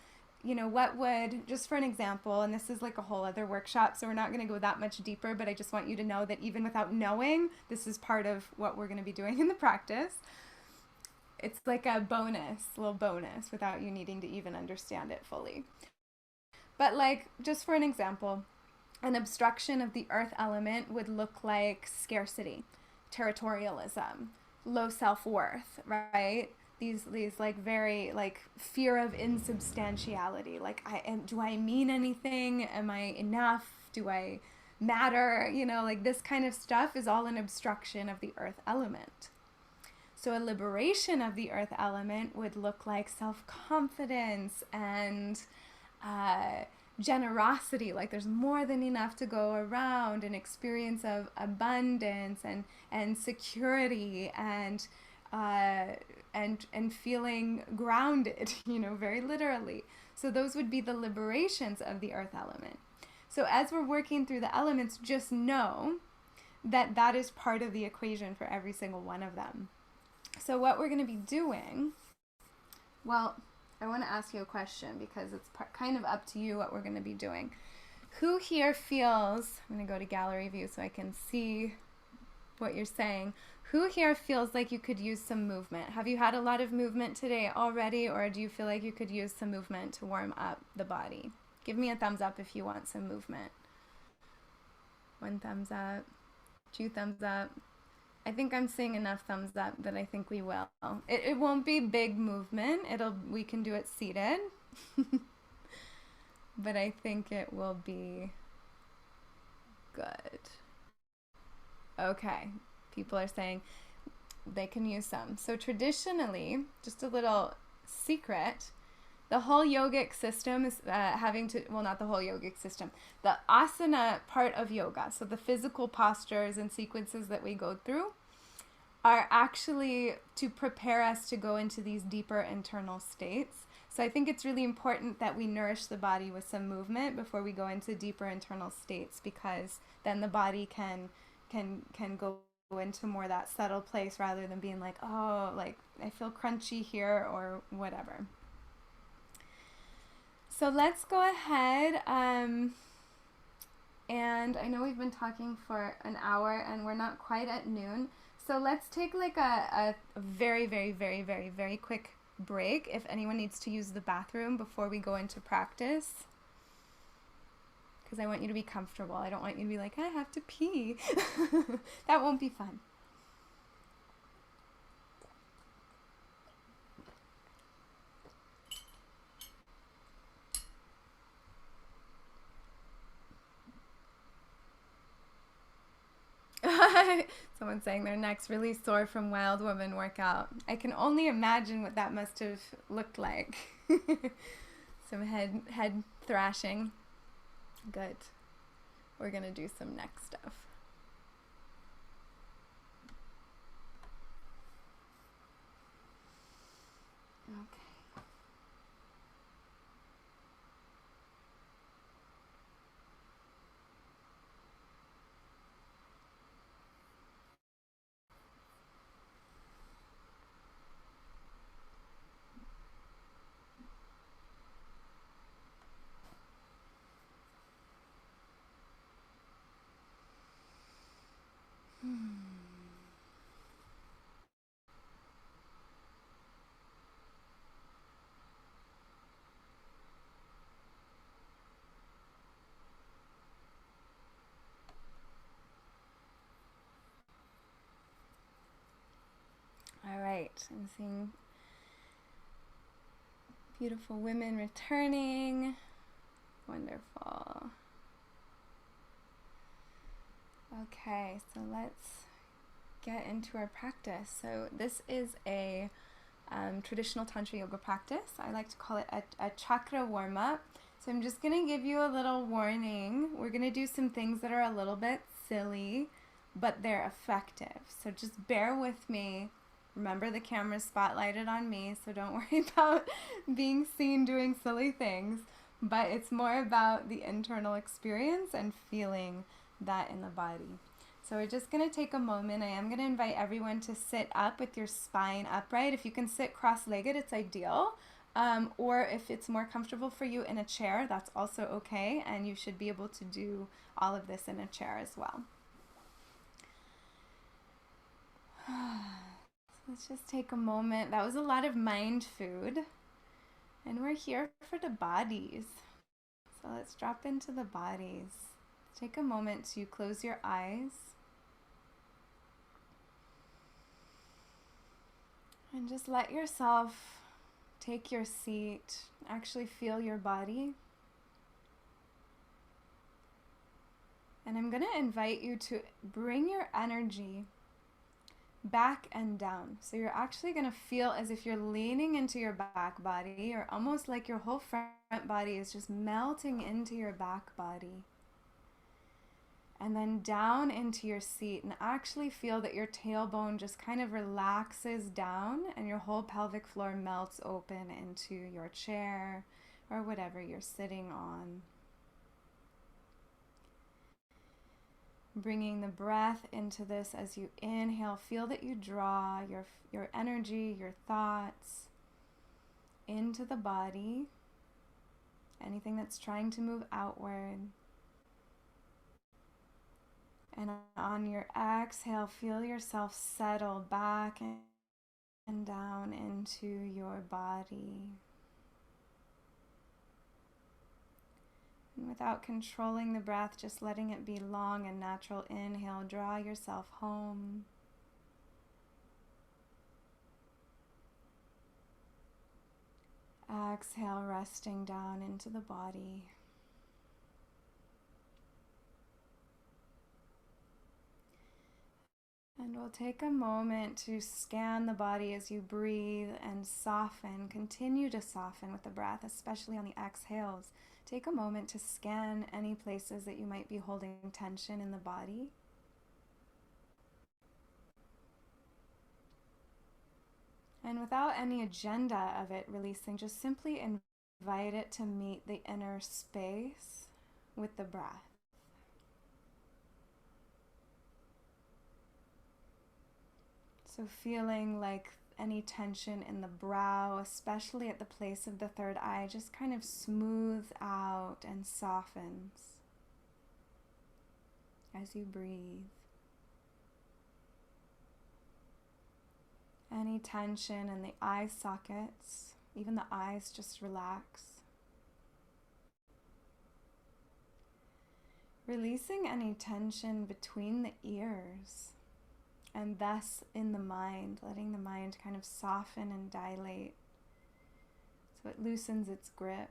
S1: what would, just for an example, and this is like a whole other workshop, so we're not going to go that much deeper, but I just want you to know that even without knowing, this is part of what we're going to be doing in the practice. It's like a little bonus, without you needing to even understand it fully. But like, just for an example, an obstruction of the earth element would look like scarcity, territorialism, low self-worth, right? These like very like fear of insubstantiality. Like, do I mean anything? Am I enough? Do I matter? Like this kind of stuff is all an obstruction of the earth element. So a liberation of the earth element would look like self-confidence and generosity, like there's more than enough to go around, an experience of abundance and security and feeling grounded, very literally. So those would be the liberations of the earth element. So as we're working through the elements, just know that that is part of the equation for every single one of them. So what we're going to be doing, well, I want to ask you a question because it's kind of up to you what we're going to be doing. Who here feels, I'm going to go to gallery view so I can see what you're saying. Who here feels like you could use some movement? Have you had a lot of movement today already, or do you feel like you could use some movement to warm up the body? Give me a thumbs up if you want some movement. 1 thumbs up, 2 thumbs up. I think I'm seeing enough thumbs up that I think we will. It won't be big movement. We can do it seated. But I think it will be good. Okay. People are saying they can use some. So traditionally, just a little secret, the whole yogic system is not the whole yogic system, the asana part of yoga, so the physical postures and sequences that we go through are actually to prepare us to go into these deeper internal states. So I think it's really important that we nourish the body with some movement before we go into deeper internal states, because then the body can go into more that subtle place rather than being like, oh, like I feel crunchy here or whatever. So let's go ahead, and I know we've been talking for an hour and we're not quite at noon, so let's take like a very, very, very, very, very quick break if anyone needs to use the bathroom before we go into practice, because I want you to be comfortable. I don't want you to be like, I have to pee. That won't be fun. Someone's saying their neck's really sore from Wild Woman workout. I can only imagine what that must have looked like. Some head thrashing. Good. We're gonna do some neck stuff. Okay. All right, I'm seeing beautiful women returning. Wonderful. Okay, so let's get into our practice. So this is a traditional Tantra yoga practice. I like to call it a chakra warm-up. So I'm just going to give you a little warning. We're going to do some things that are a little bit silly, but they're effective. So just bear with me. Remember, the camera's spotlighted on me, so don't worry about being seen doing silly things. But it's more about the internal experience and feeling that in the body. So we're just going to take a moment. I am going to invite everyone to sit up with your spine upright. If you can sit cross-legged, it's ideal. Or if it's more comfortable for you in a chair, that's also okay. And you should be able to do all of this in a chair as well. Let's just take a moment. That was a lot of mind food. And we're here for the bodies. So let's drop into the bodies. Take a moment to close your eyes. And just let yourself take your seat. Actually feel your body. And I'm going to invite you to bring your energy back and down. So you're actually going to feel as if you're leaning into your back body, or almost like your whole front body is just melting into your back body. And then down into your seat, and actually feel that your tailbone just kind of relaxes down and your whole pelvic floor melts open into your chair or whatever you're sitting on. Bringing the breath into this as you inhale, feel that you draw your energy, your thoughts into the body, anything that's trying to move outward. And on your exhale, feel yourself settle back and down into your body. And without controlling the breath, just letting it be long and natural. Inhale, draw yourself home. Exhale, resting down into the body. And we'll take a moment to scan the body as you breathe and soften. Continue to soften with the breath, especially on the exhales. Take a moment to scan any places that you might be holding tension in the body. And without any agenda of it releasing, just simply invite it to meet the inner space with the breath. So feeling like any tension in the brow, especially at the place of the third eye, just kind of smooths out and softens as you breathe. Any tension in the eye sockets, even the eyes, just relax. Releasing any tension between the ears. And thus in the mind, letting the mind kind of soften and dilate so it loosens its grip.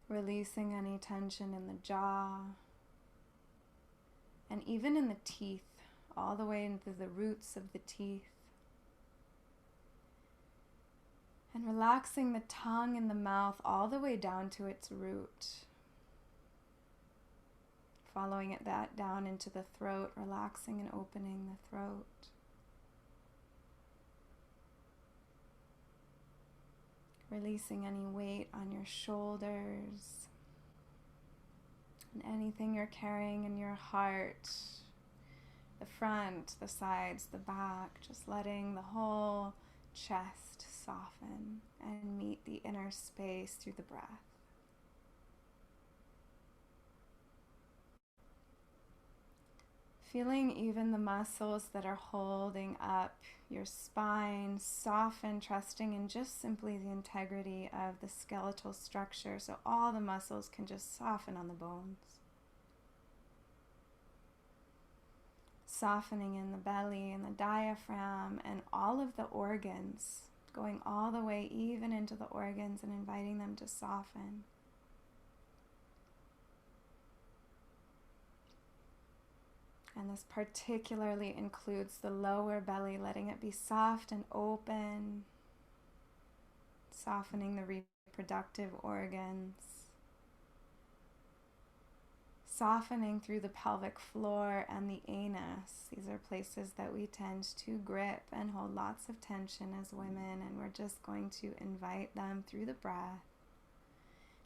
S1: Releasing any tension in the jaw, and even in the teeth, all the way into the roots of the teeth. And relaxing the tongue and the mouth all the way down to its root. Following it that down into the throat, relaxing and opening the throat. Releasing any weight on your shoulders and anything you're carrying in your heart, the front, the sides, the back, just letting the whole chest soften and meet the inner space through the breath. Feeling even the muscles that are holding up your spine soften, trusting in just simply the integrity of the skeletal structure, so all the muscles can just soften on the bones. Softening in the belly and the diaphragm and all of the organs, going all the way even into the organs and inviting them to soften. And this particularly includes the lower belly, letting it be soft and open, softening the reproductive organs, softening through the pelvic floor and the anus. These are places that we tend to grip and hold lots of tension as women, and we're just going to invite them through the breath,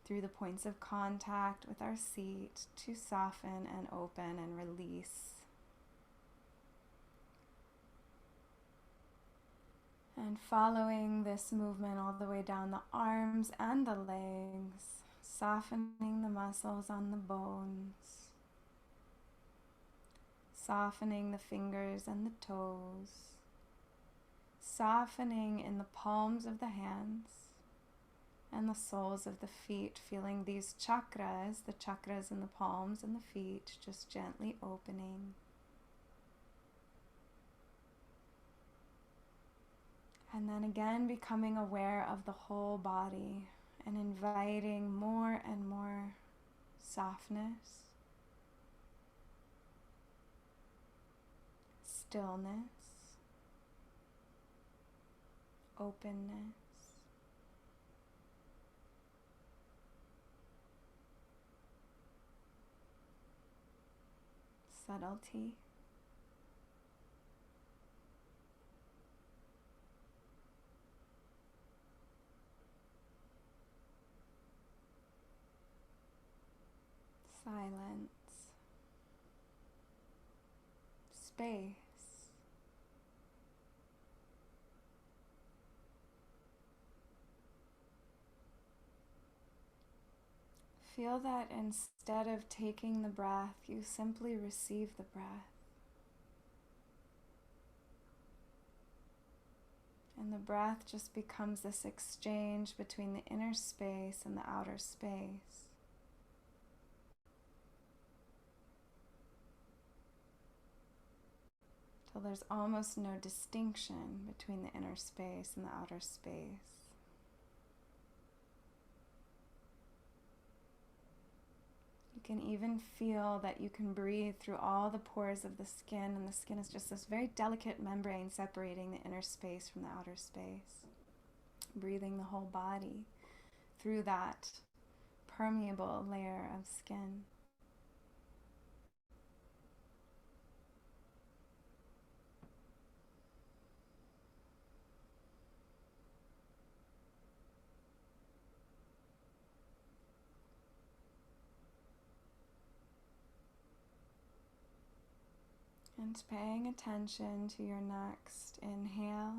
S1: through the points of contact with our seat, to soften and open and release. And following this movement all the way down the arms and the legs, softening the muscles on the bones, softening the fingers and the toes, softening in the palms of the hands and the soles of the feet, feeling these chakras, the chakras in the palms and the feet, just gently opening. And then again, becoming aware of the whole body and inviting more and more softness, stillness, openness, subtlety. Silence, space. Feel that instead of taking the breath, you simply receive the breath. And the breath just becomes this exchange between the inner space and the outer space. Till there's almost no distinction between the inner space and the outer space. You can even feel that you can breathe through all the pores of the skin, and the skin is just this very delicate membrane separating the inner space from the outer space. Breathing the whole body through that permeable layer of skin. And paying attention to your next inhale.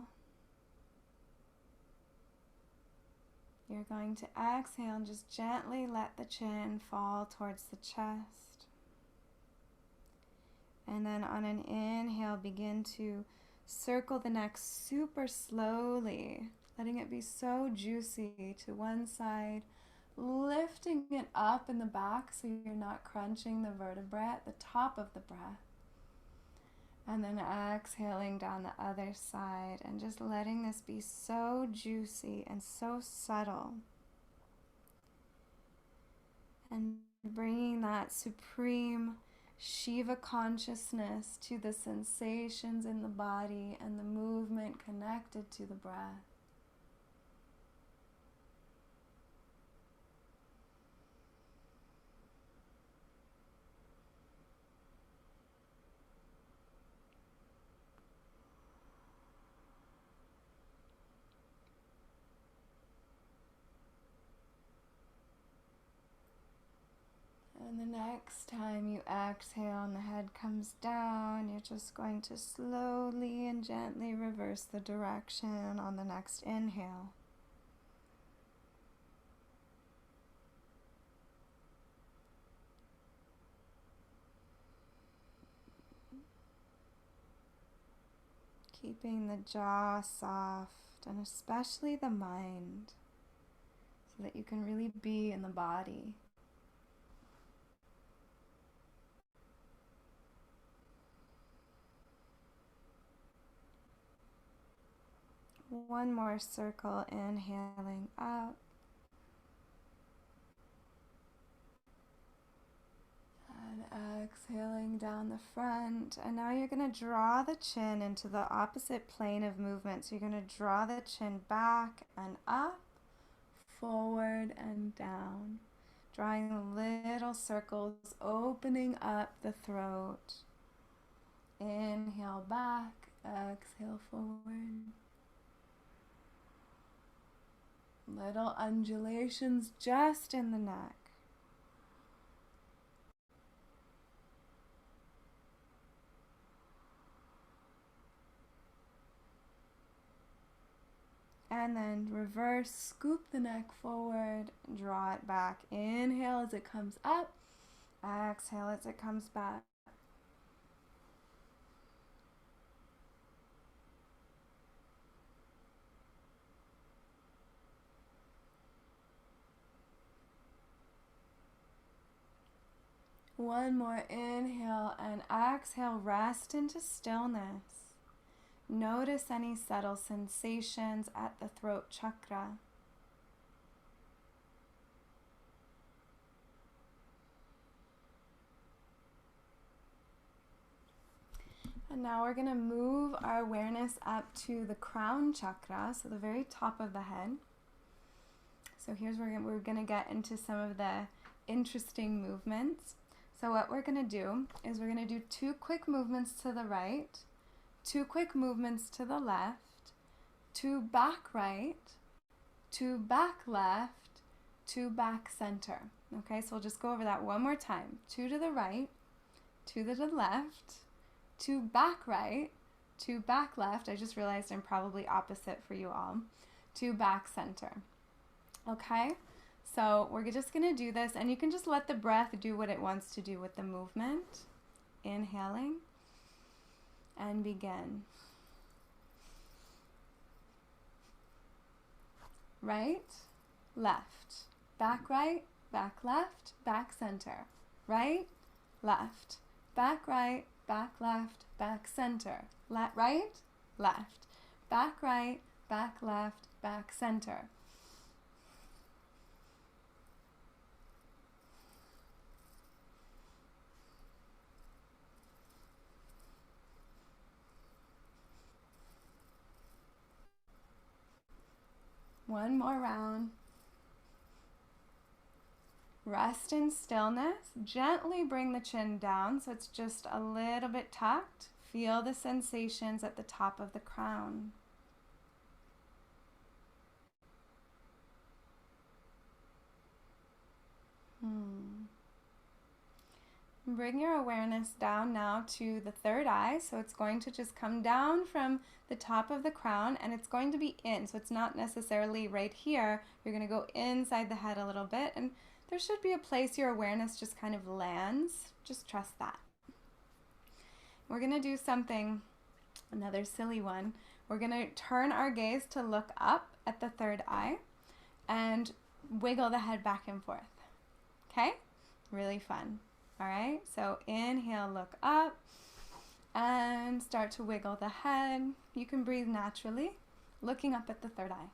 S1: You're going to exhale and just gently let the chin fall towards the chest. And then on an inhale, begin to circle the neck super slowly, letting it be so juicy to one side, lifting it up in the back so you're not crunching the vertebrae at the top of the breath. And then exhaling down the other side and just letting this be so juicy and so subtle. And bringing that supreme Shiva consciousness to the sensations in the body and the movement connected to the breath. And the next time you exhale and the head comes down, you're just going to slowly and gently reverse the direction on the next inhale. Keeping the jaw soft and especially the mind so that you can really be in the body. One more circle, inhaling up. And exhaling down the front. And now you're going to draw the chin into the opposite plane of movement. So you're going to draw the chin back and up, forward and down. Drawing little circles, opening up the throat. Inhale back, exhale forward. Little undulations just in the neck. And then reverse, scoop the neck forward, draw it back. Inhale as it comes up, exhale as it comes back. One more inhale and exhale, rest into stillness. Notice any subtle sensations at the throat chakra. And now we're going to move our awareness up to the crown chakra, so the very top of the head. So here's where we're going to get into some of the interesting movements. So what we're going to do is we're going to do 2 quick movements to the right, 2 quick movements to the left, 2 back right, 2 back left, 2 back center. Okay, so we'll just go over that one more time. 2 to the right, 2 to the left, 2 back right, 2 back left. I just realized I'm probably opposite for you all. 2 back center. Okay, so we're just going to do this, and you can just let the breath do what it wants to do with the movement. Inhaling. And begin. Right, left, back right, back left, back center. Right, left, back right, back left, back center. Right, left, back right, back left, back center. One more round. Rest in stillness. Gently bring the chin down so it's just a little bit tucked. Feel the sensations at the top of the crown. Bring your awareness down now to the third eye. So it's going to just come down from the top of the crown and it's going to be in. So it's not necessarily right here. You're going to go inside the head a little bit, and there should be a place your awareness just kind of lands. Just trust that. We're going to do something, another silly one. We're going to turn our gaze to look up at the third eye and wiggle the head back and forth. Okay? Really fun. All right, so inhale, look up, and start to wiggle the head. You can breathe naturally, looking up at the third eye.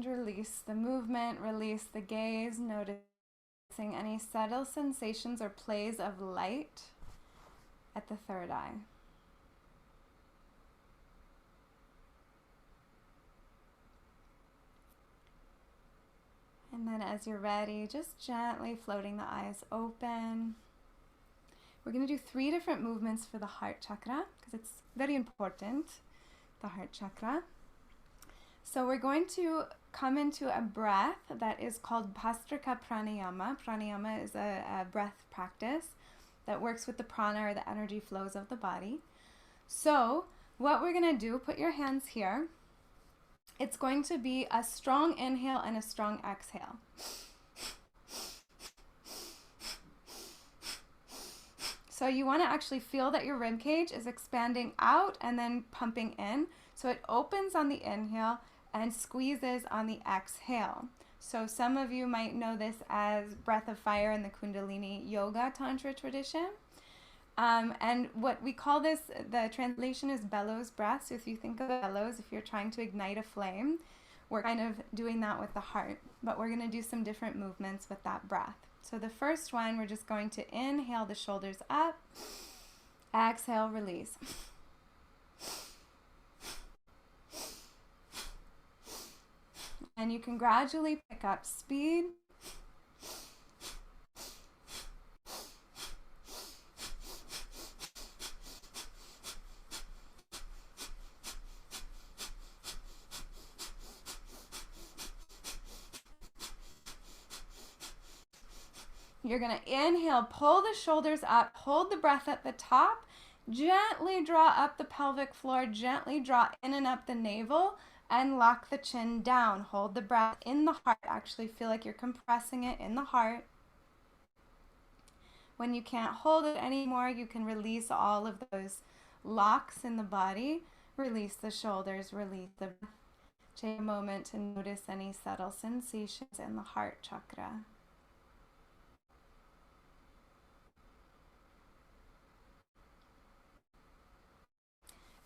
S1: And release the movement, release the gaze, noticing any subtle sensations or plays of light at the third eye. And then as you're ready, just gently floating the eyes open. We're going to do 3 different movements for the heart chakra because it's very important, the heart chakra. So we're going to come into a breath that is called Bhastrika Pranayama. Pranayama is a breath practice that works with the prana, or the energy flows of the body. So what we're going to do, put your hands here. It's going to be a strong inhale and a strong exhale. So you want to actually feel that your rib cage is expanding out and then pumping in. So it opens on the inhale and squeezes on the exhale. So some of you might know this as breath of fire in the Kundalini yoga tantra tradition. And what we call this, the translation is bellows breath. So if you think of bellows, if you're trying to ignite a flame, we're kind of doing that with the heart. But we're going to do some different movements with that breath. So the first one, we're just going to inhale the shoulders up, exhale, release. And you can gradually pick up speed. You're going to inhale, pull the shoulders up, hold the breath at the top, gently draw up the pelvic floor, gently draw in and up the navel, and lock the chin down. Hold the breath in the heart. Actually feel like you're compressing it in the heart. When you can't hold it anymore, you can release all of those locks in the body. Release the shoulders, release the breath. Take a moment to notice any subtle sensations in the heart chakra.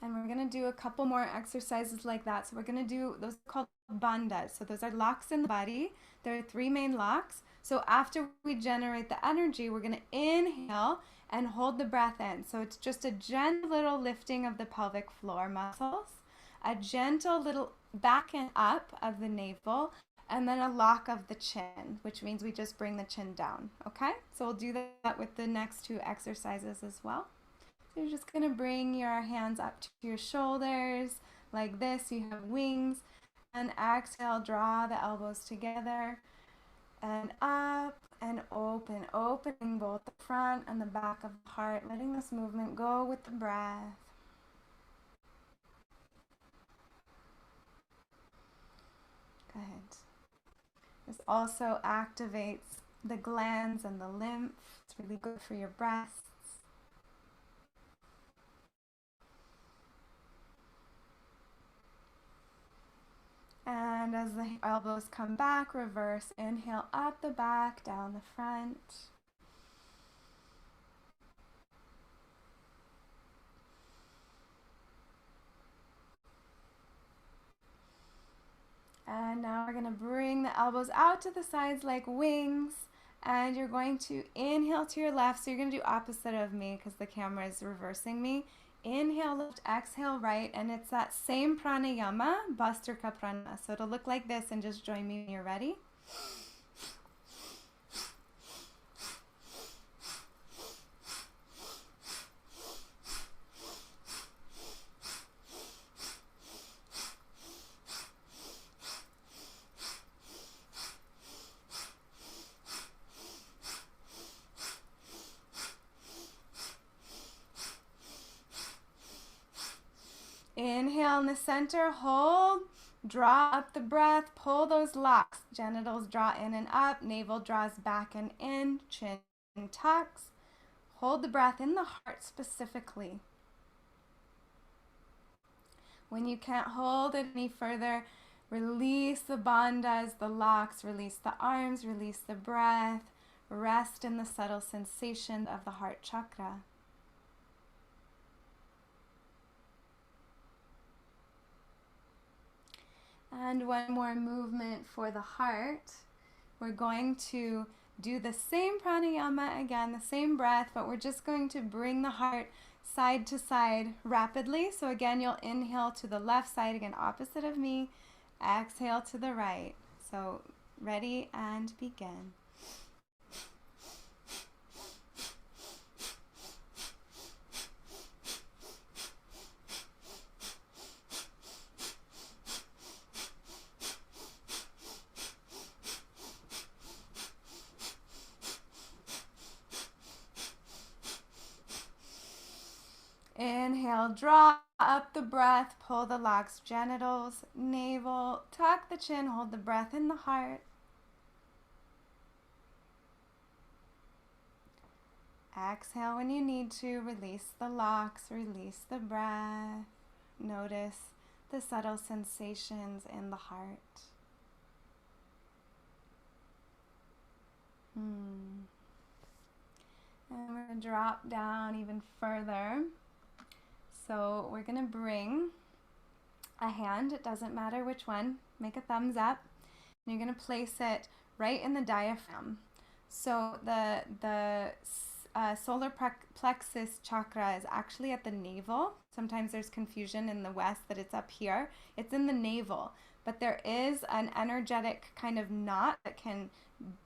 S1: And we're going to do a couple more exercises like that. So we're going to do those called bandhas. So those are locks in the body. There are 3 main locks. So after we generate the energy, we're going to inhale and hold the breath in. So it's just a gentle little lifting of the pelvic floor muscles, a gentle little back and up of the navel, and then a lock of the chin, which means we just bring the chin down. Okay? So we'll do that with the next 2 exercises as well. So you're just going to bring your hands up to your shoulders like this. You have wings. And exhale, draw the elbows together and up and open, opening both the front and the back of the heart, letting this movement go with the breath. Good. This also activates the glands and the lymph. It's really good for your breasts. And as the elbows come back, reverse. Inhale up the back, down the front. And now we're going to bring the elbows out to the sides like wings. And you're going to inhale to your left. So you're going to do opposite of me because the camera is reversing me. Inhale left, exhale right, and it's that same pranayama, Bhastrika Pranayama. So it'll look like this, and just join me when you're ready. Inhale in the center, hold, draw up the breath, pull those locks. Genitals draw in and up, navel draws back and in, chin tucks. Hold the breath in the heart specifically. When you can't hold it any further, release the bandhas, the locks, release the arms, release the breath. Rest in the subtle sensation of the heart chakra. And one more movement for the heart. We're going to do the same pranayama again, the same breath, but we're just going to bring the heart side to side rapidly. So again, you'll inhale to the left side, again, opposite of me. Exhale to the right. So ready and begin. Inhale, draw up the breath, pull the locks, genitals, navel, tuck the chin, hold the breath in the heart. Exhale when you need to, release the locks, release the breath. Notice the subtle sensations in the heart. And we're going to drop down even further. So we're going to bring a hand, it doesn't matter which one, make a thumbs up. And you're going to place it right in the diaphragm. So the solar plexus chakra is actually at the navel. Sometimes there's confusion in the West that it's up here. It's in the navel, but there is an energetic kind of knot that can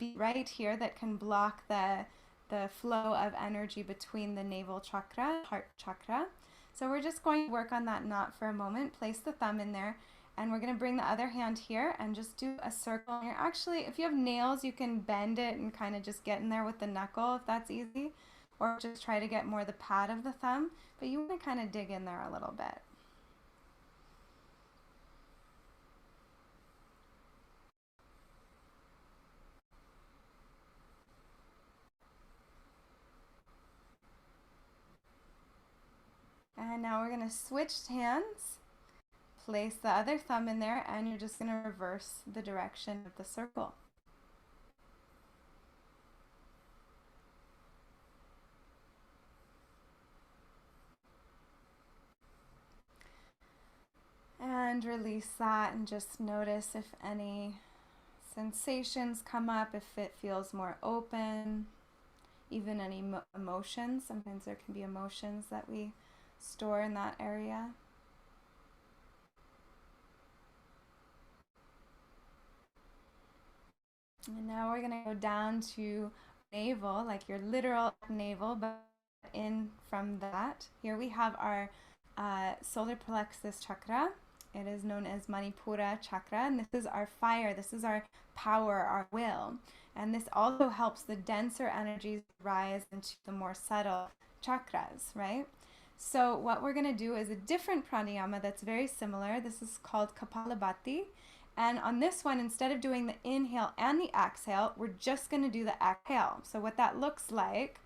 S1: be right here that can block the flow of energy between the navel chakra, heart chakra. So we're just going to work on that knot for a moment. Place the thumb in there, and we're going to bring the other hand here and just do a circle. You're actually, if you have nails, you can bend it and kind of just get in there with the knuckle if that's easy, or just try to get more the pad of the thumb, but you want to kind of dig in there a little bit. And now we're going to switch hands, place the other thumb in there, and you're just going to reverse the direction of the circle. And release that and just notice if any sensations come up, if it feels more open, even any emotions. Sometimes there can be emotions that we store in that area. And now we're going to go down to navel, like your literal navel, but in from that. Here we have our solar plexus chakra. It is known as Manipura chakra, and this is our fire, this is our power, our will. And this also helps the denser energies rise into the more subtle chakras, right? So what we're going to do is a different pranayama that's very similar. This is called Kapalabhati. And on this one, instead of doing the inhale and the exhale, we're just going to do the exhale. So what that looks like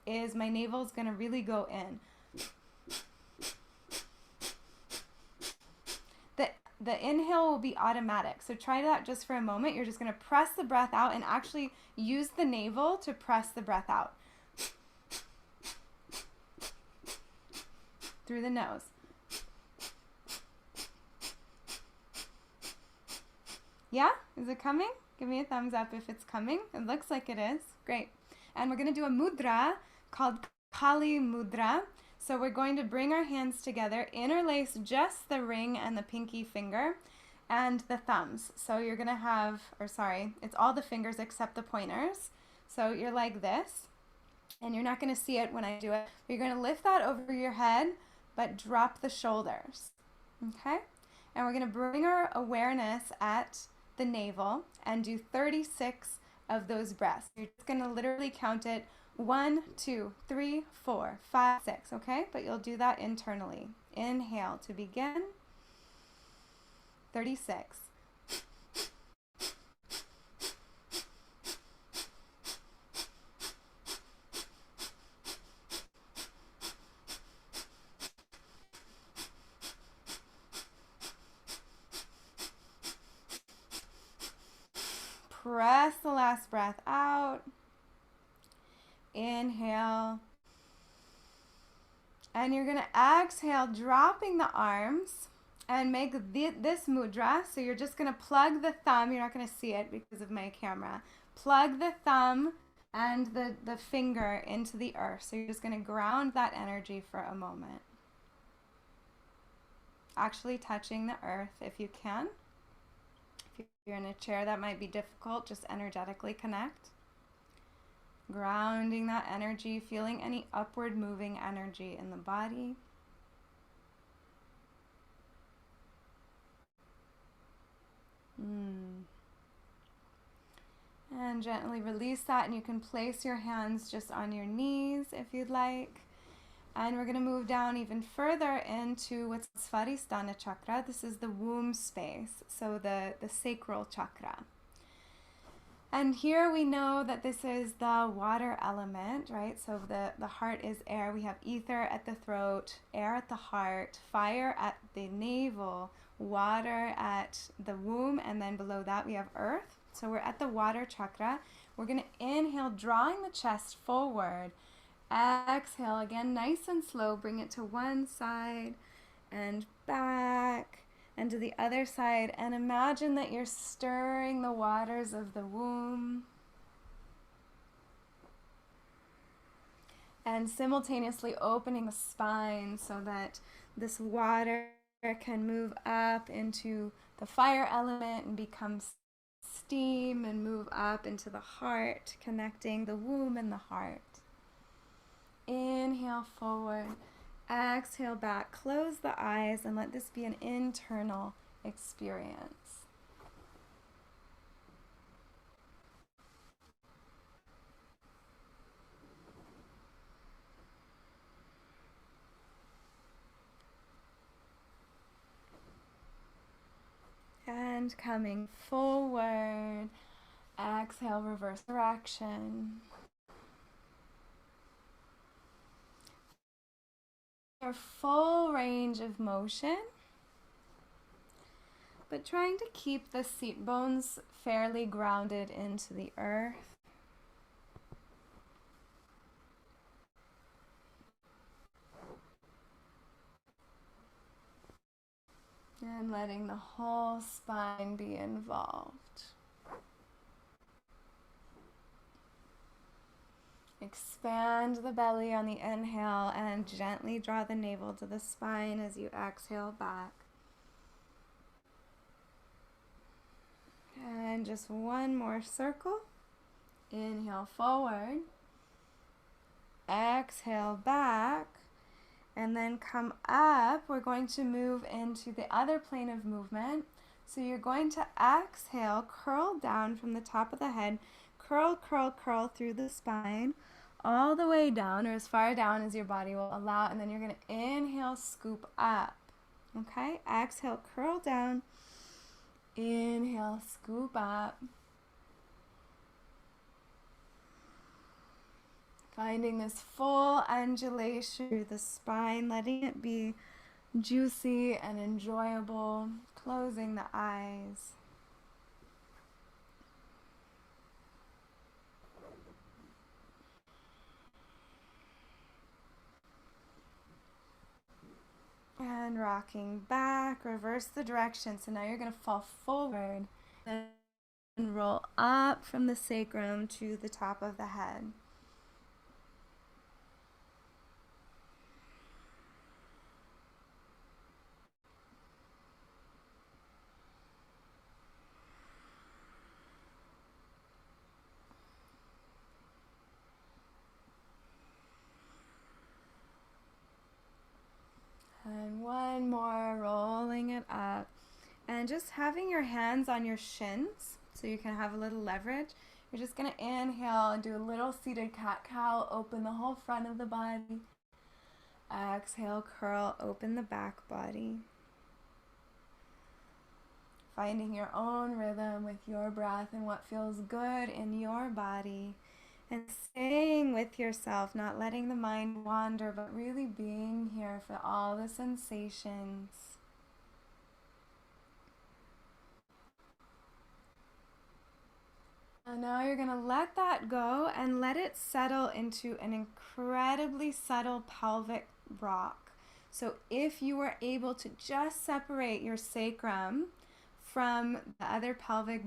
S1: is my navel is going to really go in. The inhale will be automatic. So try that just for a moment. You're just going to press the breath out and actually use the navel to press the breath out. Through the nose. Yeah? Is it coming? Give me a thumbs up if it's coming. It looks like it is. Great. And we're going to do a mudra called Kali Mudra. So we're going to bring our hands together, interlace just the ring and the pinky finger and the thumbs. So you're going to have, it's all the fingers except the pointers. So you're like this, and you're not going to see it when I do it. But you're going to lift that over your head, but drop the shoulders. Okay? And we're going to bring our awareness at the navel and do 36 of those breaths. You're just going to literally count it 1, 2, 3, 4, 5, 6, okay? But you'll do that internally. Inhale to begin. 36. Press the last breath out. Inhale. And you're going to exhale, dropping the arms And make this mudra. So you're just going to plug the thumb. You're not going to see it because of my camera. Plug the thumb and the finger into the earth. So you're just going to ground that energy for a moment. Actually touching the earth if you can. If you're in a chair, that might be difficult. Just energetically connect. Grounding that energy, feeling any upward moving energy in the body. And gently release that, and you can place your hands just on your knees if you'd like. And we're going to move down even further into what's Svadhisthana chakra. This is the womb space, so the sacral chakra. And here we know that this is the water element, right? So the heart is air. We have ether at the throat, air at the heart, fire at the navel, water at the womb, and then below that we have earth. So we're at the water chakra. We're going to inhale, drawing the chest forward. Exhale, again, nice and slow. Bring it to one side and back and to the other side. And imagine that you're stirring the waters of the womb. And simultaneously opening the spine so that this water can move up into the fire element and become steam and move up into the heart, connecting the womb and the heart. Inhale forward, exhale back, close the eyes, and let this be an internal experience. And coming forward, exhale, reverse direction. Your full range of motion, but trying to keep the seat bones fairly grounded into the earth. And letting the whole spine be involved. Expand the belly on the inhale and gently draw the navel to the spine as you exhale back. And just one more circle. Inhale forward. Exhale back. And then come up. We're going to move into the other plane of movement. So you're going to exhale, curl down from the top of the head. Curl, curl, curl through the spine. All the way down, or as far down as your body will allow, and then you're going to inhale, scoop up. Okay? Exhale, curl down. Inhale, scoop up. Finding this full undulation through the spine, letting it be juicy and enjoyable. Closing the eyes. And rocking back, reverse the direction. So now you're going to fall forward and roll up from the sacrum to the top of the head. And one more, rolling it up. And just having your hands on your shins so you can have a little leverage. You're just going to inhale and do a little seated cat-cow. Open the whole front of the body. Exhale, curl, open the back body. Finding your own rhythm with your breath and what feels good in your body. And staying with yourself, not letting the mind wander, but really being here for all the sensations. And now you're going to let that go and let it settle into an incredibly subtle pelvic rock. So if you were able to just separate your sacrum from the other pelvic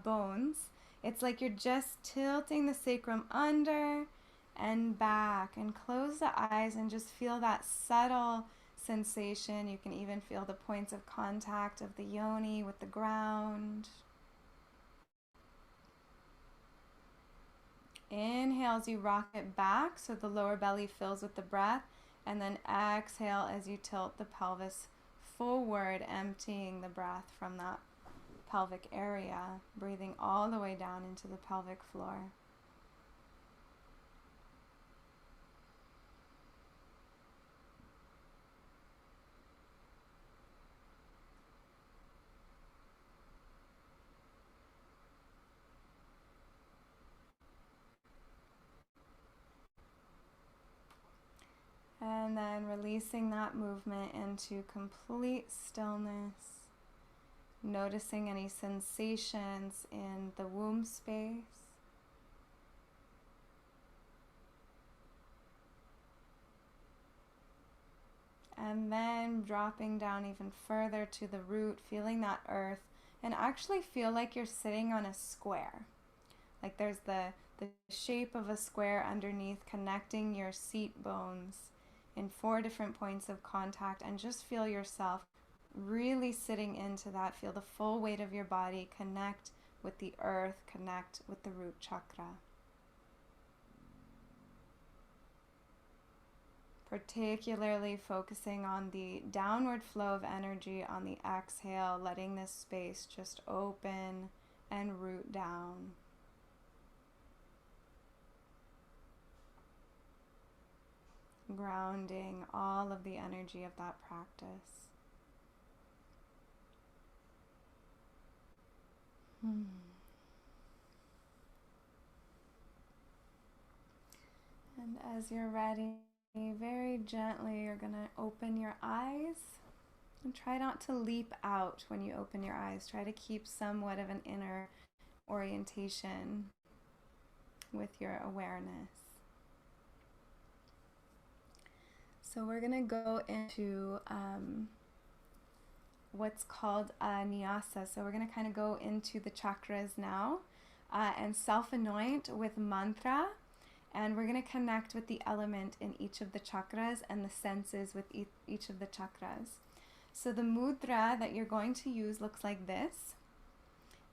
S1: bones, it's like you're just tilting the sacrum under and back, and close the eyes and just feel that subtle sensation. You can even feel the points of contact of the yoni with the ground. Inhale as you rock it back so the lower belly fills with the breath, and then exhale as you tilt the pelvis forward, emptying the breath from that pelvic area, breathing all the way down into the pelvic floor. And then releasing that movement into complete stillness, noticing any sensations in the womb space. And then dropping down even further to the root, feeling that earth, and actually feel like you're sitting on a square. Like there's the shape of a square underneath, connecting your seat bones in 4 different points of contact, and just feel yourself really sitting into that. Feel the full weight of your body connect with the earth, connect with the root chakra. Particularly focusing on the downward flow of energy on the exhale, letting this space just open and root down. Grounding all of the energy of that practice. And as you're ready, very gently you're going to open your eyes, and try not to leap out when you open your eyes. Try to keep somewhat of an inner orientation with your awareness. So we're going to go into what's called nyasa. So we're going to kind of go into the chakras now and self-anoint with mantra. And we're going to connect with the element in each of the chakras and the senses with each of the chakras. So the mudra that you're going to use looks like this.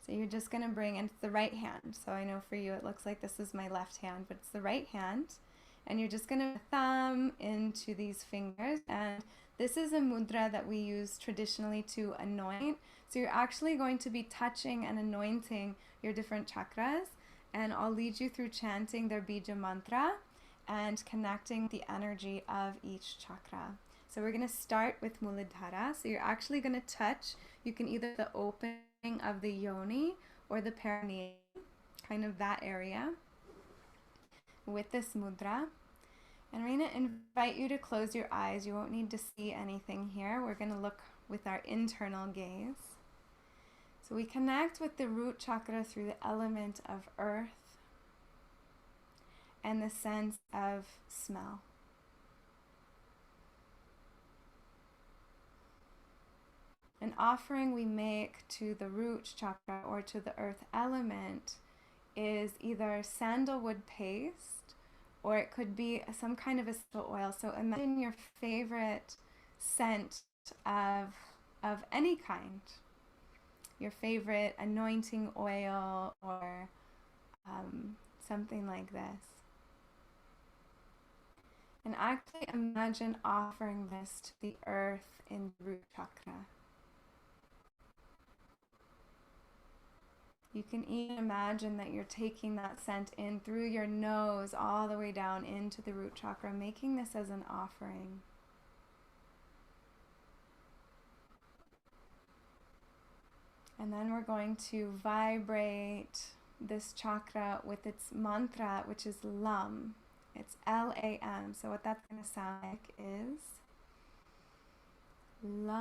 S1: So you're just going to bring, and it's the right hand. So I know for you it looks like this is my left hand, but it's the right hand. And you're just going to thumb into these fingers. And this is a mudra that we use traditionally to anoint. So you're actually going to be touching and anointing your different chakras. And I'll lead you through chanting their bija mantra and connecting the energy of each chakra. So we're going to start with Muladhara. So you're actually going to touch, you can either the opening of the yoni or the perineum, kind of that area, with this mudra. And we're going to invite you to close your eyes. You won't need to see anything here. We're going to look with our internal gaze. So we connect with the root chakra through the element of earth and the sense of smell. An offering we make to the root chakra or to the earth element is either sandalwood paste, or it could be some kind of essential oil. So imagine your favorite scent of any kind. Your favorite anointing oil or something like this. And actually imagine offering this to the earth in the root chakra. You can even imagine that you're taking that scent in through your nose all the way down into the root chakra, making this as an offering. And then we're going to vibrate this chakra with its mantra, which is LAM. It's LAM. So what that's going to sound like is LAM.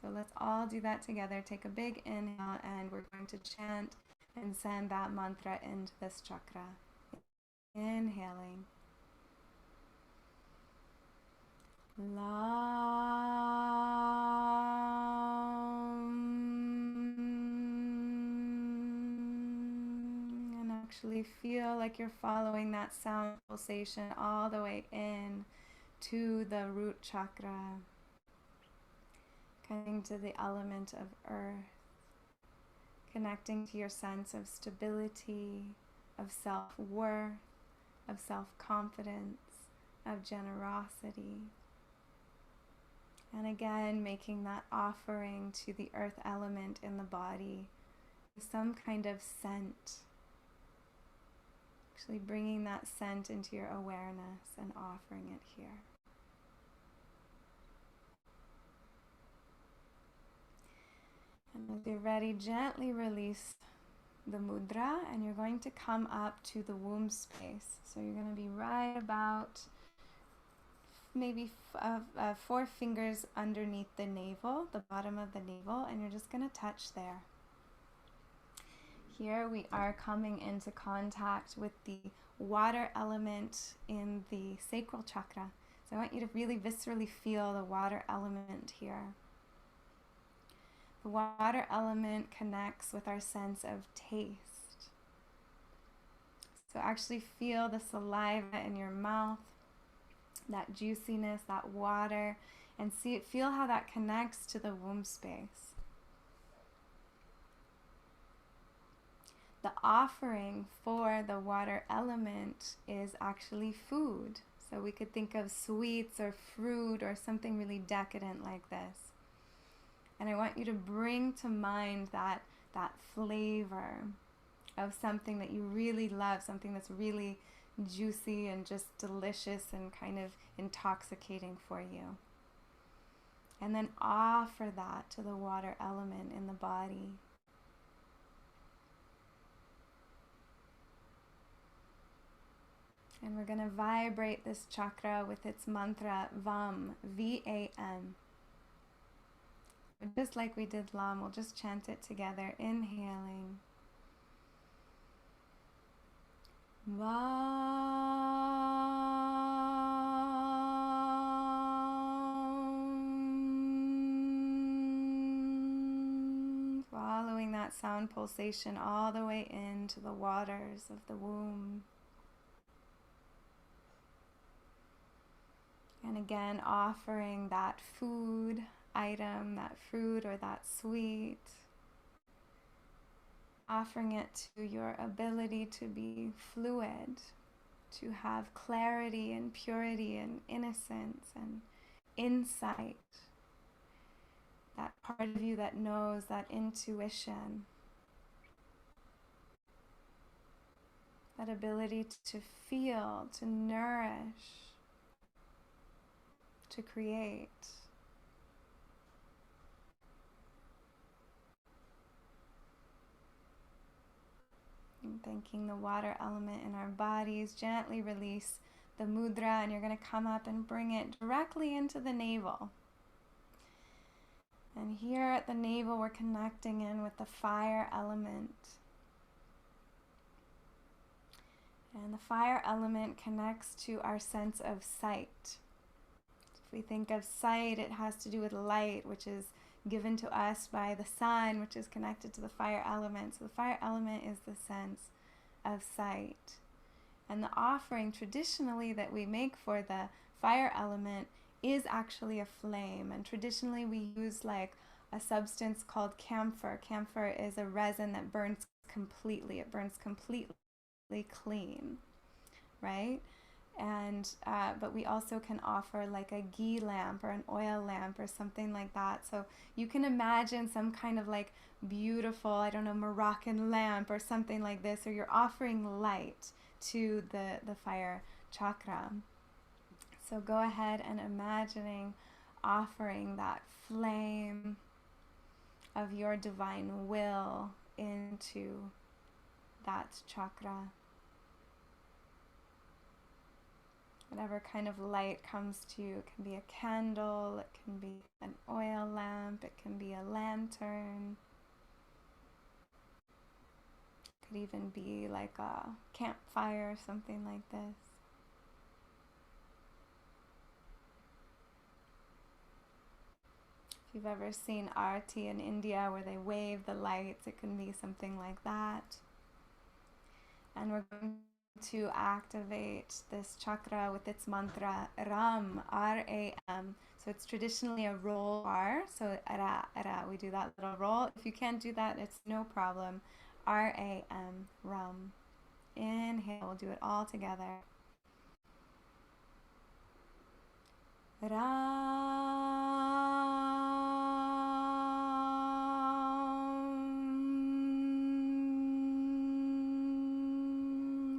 S1: So let's all do that together. Take a big inhale, and we're going to chant and send that mantra into this chakra. Inhaling. And actually feel like you're following that sound pulsation all the way in to the root chakra, connecting to the element of earth, connecting to your sense of stability, of self-worth, of self-confidence, of generosity. And again, making that offering to the earth element in the body, some kind of scent. Actually bringing that scent into your awareness and offering it here. And as you're ready, gently release the mudra, and you're going to come up to the womb space. So you're going to be right about maybe 4 fingers underneath the navel, the bottom of the navel, and you're just going to touch there. Here we are coming into contact with the water element in the sacral chakra. So I want you to really viscerally feel the water element here. The water element connects with our sense of taste. So actually feel the saliva in your mouth, that juiciness, that water, and feel how that connects to the womb space. The offering for the water element is actually food. So we could think of sweets or fruit or something really decadent like this. And I want you to bring to mind that flavor of something that you really love, something that's really juicy and just delicious and kind of intoxicating for you. And then offer that to the water element in the body. And we're going to vibrate this chakra with its mantra VAM, V-A-M. Just like we did LAM, we'll just chant it together, inhaling. VAM. Following that sound pulsation all the way into the waters of the womb. And again, offering that food item, that fruit or that sweet, offering it to your ability to be fluid, to have clarity and purity and innocence and insight, that part of you that knows, that intuition, that ability to feel, to nourish, to create. And thanking the water element in our bodies, gently release the mudra, and you're going to come up and bring it directly into the navel. And here at the navel, we're connecting in with the fire element. And the fire element connects to our sense of sight. If we think of sight, it has to do with light, which is given to us by the sun, which is connected to the fire element. So the fire element is the sense of sight. And the offering traditionally that we make for the fire element is actually a flame. And traditionally we use like a substance called camphor. Camphor is a resin that burns completely. It burns completely clean, right? And but we also can offer like a ghee lamp or an oil lamp or something like that. So you can imagine some kind of like beautiful, I don't know, Moroccan lamp or something like this, or you're offering light to the fire chakra. So go ahead and imagining offering that flame of your divine will into that chakra. Whatever kind of light comes to you. It can be a candle, it can be an oil lamp, it can be a lantern. Could even be like a campfire or something like this. If you've ever seen arti in India where they wave the lights, it can be something like that. And we're going to activate this chakra with its mantra Ram, R-A-M. So it's traditionally a roll R, so Ra, Ra, we do that little roll. If you can't do that, it's no problem. R-A-M, Ram. Inhale, we'll do it all together. Ram.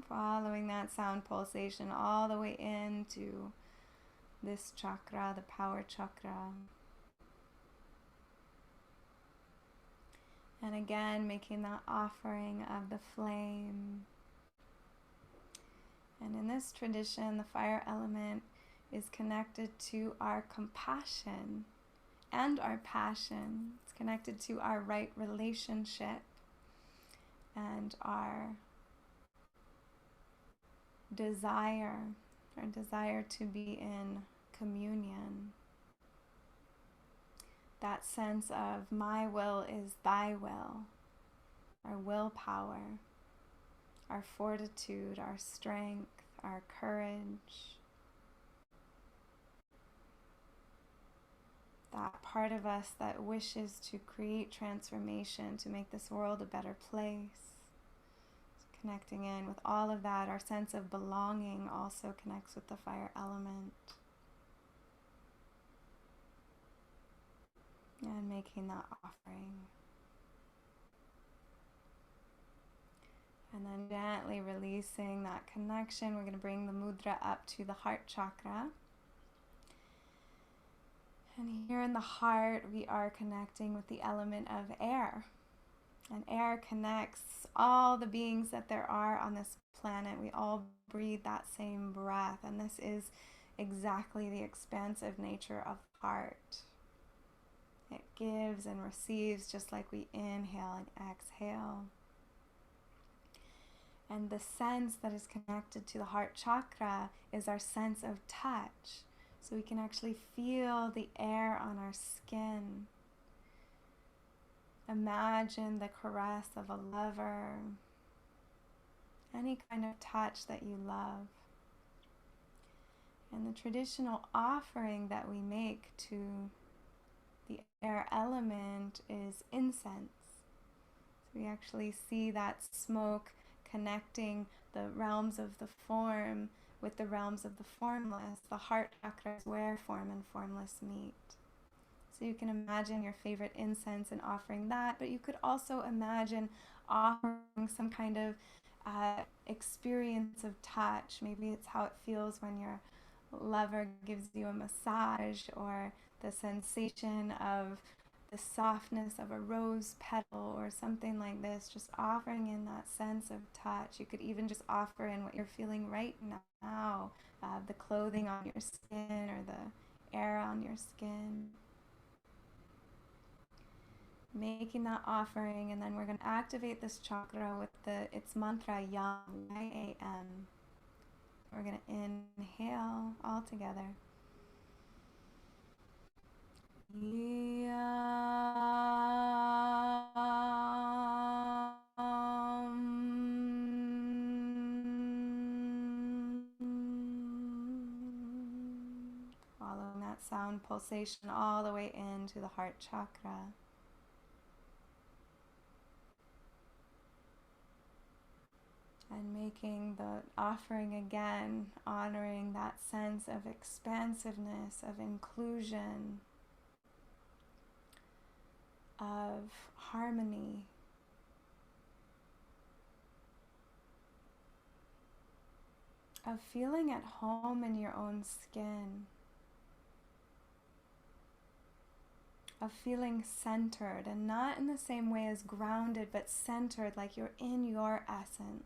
S1: Following that sound pulsation all the way into this chakra, the power chakra. And again, making that offering of the flame. And in this tradition, the fire element is connected to our compassion and our passion. It's connected to our right relationship and our desire to be in communion. That sense of my will is thy will, our willpower, our fortitude, our strength, our courage. That part of us that wishes to create transformation, to make this world a better place. So connecting in with all of that, our sense of belonging also connects with the fire element. And making that offering. And then gently releasing that connection. We're going to bring the mudra up to the heart chakra. And here in the heart, we are connecting with the element of air. And air connects all the beings that there are on this planet. We all breathe that same breath. And this is exactly the expansive nature of the heart. It gives and receives just like we inhale and exhale. And the sense that is connected to the heart chakra is our sense of touch. So we can actually feel the air on our skin. Imagine the caress of a lover. Any kind of touch that you love. And the traditional offering that we make to the air element is incense. So we actually see that smoke connecting the realms of the form with the realms of the formless. The heart chakra is where form and formless meet. So you can imagine your favorite incense and offering that, but you could also imagine offering some kind of experience of touch. Maybe it's how it feels when your lover gives you a massage, or the sensation of the softness of a rose petal or something like this, just offering in that sense of touch. You could even just offer in what you're feeling right now, the clothing on your skin or the air on your skin. Making that offering, and then we're going to activate this chakra with its mantra Yam, Y-A-M. We're going to inhale all together. Following that sound pulsation all the way into the heart chakra. And making the offering again, honoring that sense of expansiveness, of inclusion, of harmony. Of feeling at home in your own skin. Of feeling centered, and not in the same way as grounded, but centered, like you're in your essence.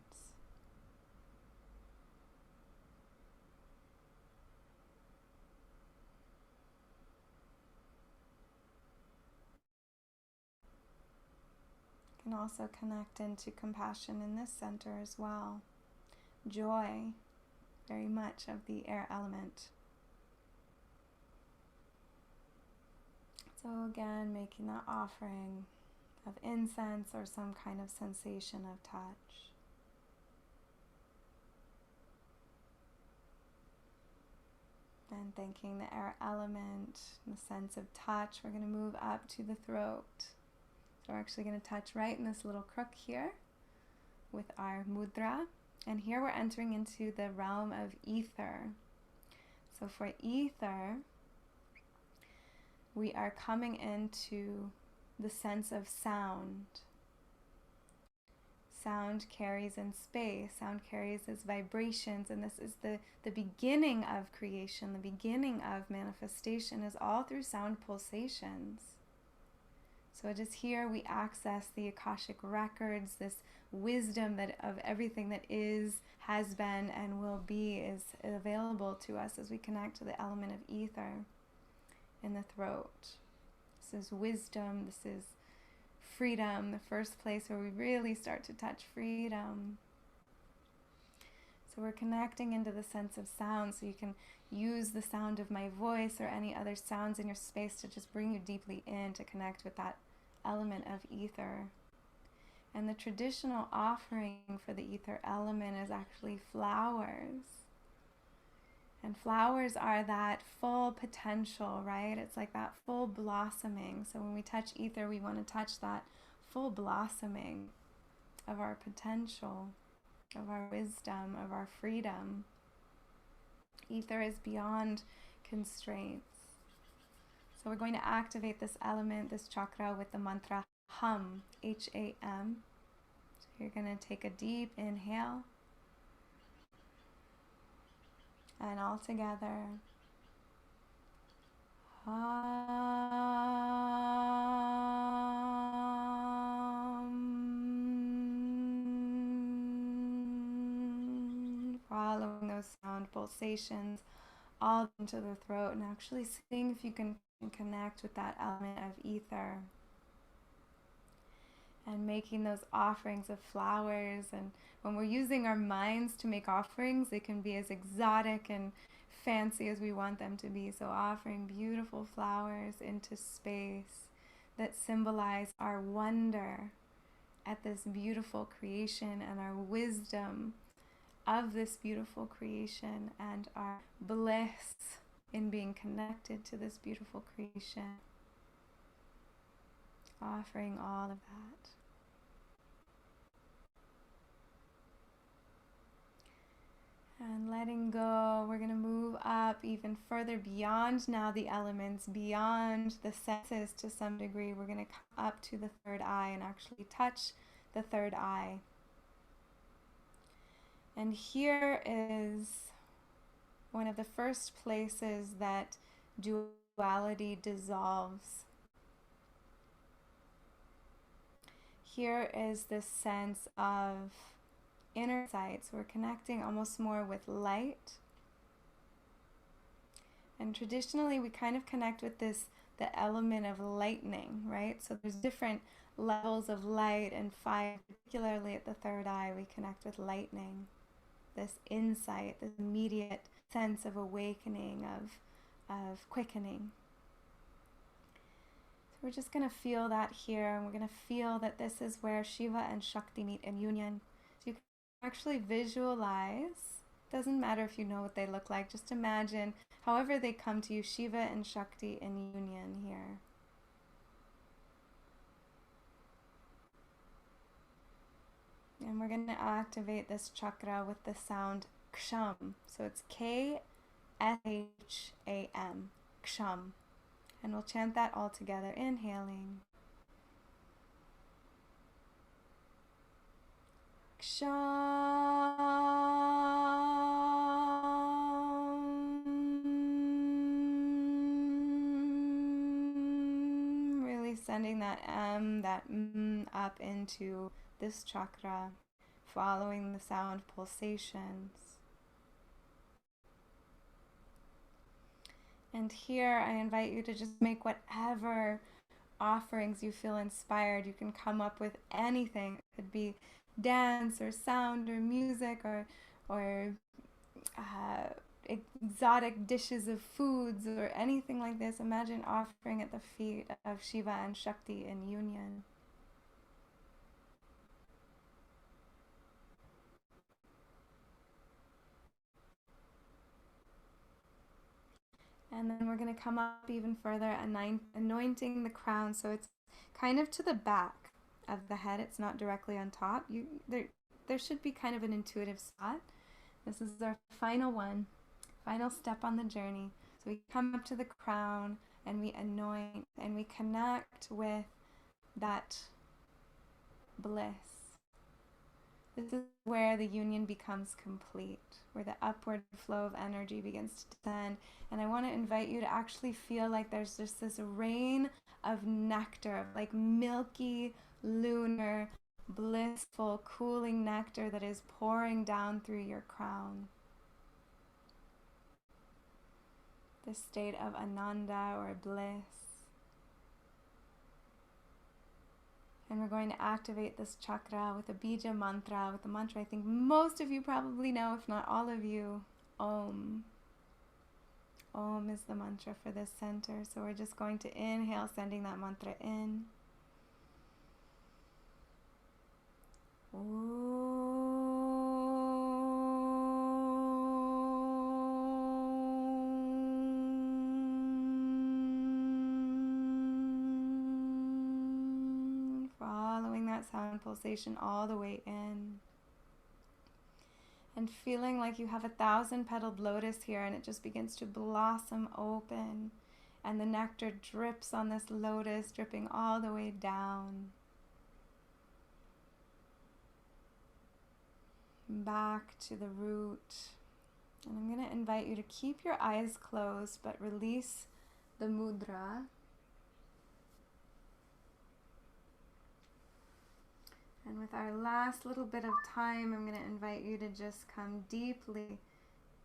S1: can also connect into compassion in this center as well. Joy, very much of the air element. So again, making that offering of incense or some kind of sensation of touch. And thanking the air element, the sense of touch. We're going to move up to the throat. So we're actually going to touch right in this little crook here with our mudra. And here we're entering into the realm of ether. So for ether, we are coming into the sense of sound. Sound carries in space, sound carries as vibrations, and this is the beginning of creation, the beginning of manifestation is all through sound pulsations. So it is here we access the Akashic records, this wisdom that of everything that is, has been, and will be is available to us as we connect to the element of ether in the throat. This is wisdom, this is freedom, the first place where we really start to touch freedom. So we're connecting into the sense of sound, so you can use the sound of my voice or any other sounds in your space to just bring you deeply in to connect with that element of ether. And the traditional offering for the ether element is actually flowers. And flowers are that full potential, right? It's like that full blossoming. So when we touch ether, we want to touch that full blossoming of our potential, of our wisdom, of our freedom. Ether is beyond constraints. So we're going to activate this element, this chakra, with the mantra hum, H-A-M. So you're going to take a deep inhale. And all together. Following those sound pulsations all into the throat, and actually seeing if you can connect with that element of ether. And making those offerings of flowers. And when we're using our minds to make offerings, they can be as exotic and fancy as we want them to be. So offering beautiful flowers into space that symbolize our wonder at this beautiful creation and our wisdom of this beautiful creation and our bliss in being connected to this beautiful creation. Offering all of that. And letting go, we're going to move up even further beyond now the elements, beyond the senses to some degree. We're going to come up to the third eye and actually touch the third eye. And here is one of the first places that duality dissolves. Here is this sense of inner sight. So we're connecting almost more with light. And traditionally we kind of connect with this, the element of lightning, right? So there's different levels of light and fire, particularly at the third eye we connect with lightning. This insight, this immediate sense of awakening, of quickening. So we're just going to feel that here, and we're going to feel that this is where Shiva and Shakti meet in union. So you can actually visualize, doesn't matter if you know what they look like, just imagine however they come to you, Shiva and Shakti in union here. And we're going to activate this chakra with the sound ksham. So it's K-S-H-A-M, ksham. And we'll chant that all together, inhaling. Ksham. Really sending that M, that M up into this chakra, following the sound pulsations. And here I invite you to just make whatever offerings you feel inspired. You can come up with anything. It could be dance or sound or music or exotic dishes of foods or anything like this. Imagine offering at the feet of Shiva and Shakti in union. And then we're going to come up even further, anointing the crown. So it's kind of to the back of the head. It's not directly on top. There should be kind of an intuitive spot. This is our final one, final step on the journey. So we come up to the crown and we anoint and we connect with that bliss. This is where the union becomes complete, where the upward flow of energy begins to descend. And I want to invite you to actually feel like there's just this rain of nectar, like milky, lunar, blissful, cooling nectar that is pouring down through your crown. This state of ananda or bliss. And we're going to activate this chakra with a bija mantra, with the mantra I think most of you probably know, if not all of you, Om. Om is the mantra for this center. So we're just going to inhale, sending that mantra in. Following that sound pulsation all the way in. And feeling like you have a 1,000-petaled lotus here, and it just begins to blossom open. And the nectar drips on this lotus, dripping all the way down. Back to the root. And I'm going to invite you to keep your eyes closed, but release the mudra. And with our last little bit of time, I'm going to invite you to just come deeply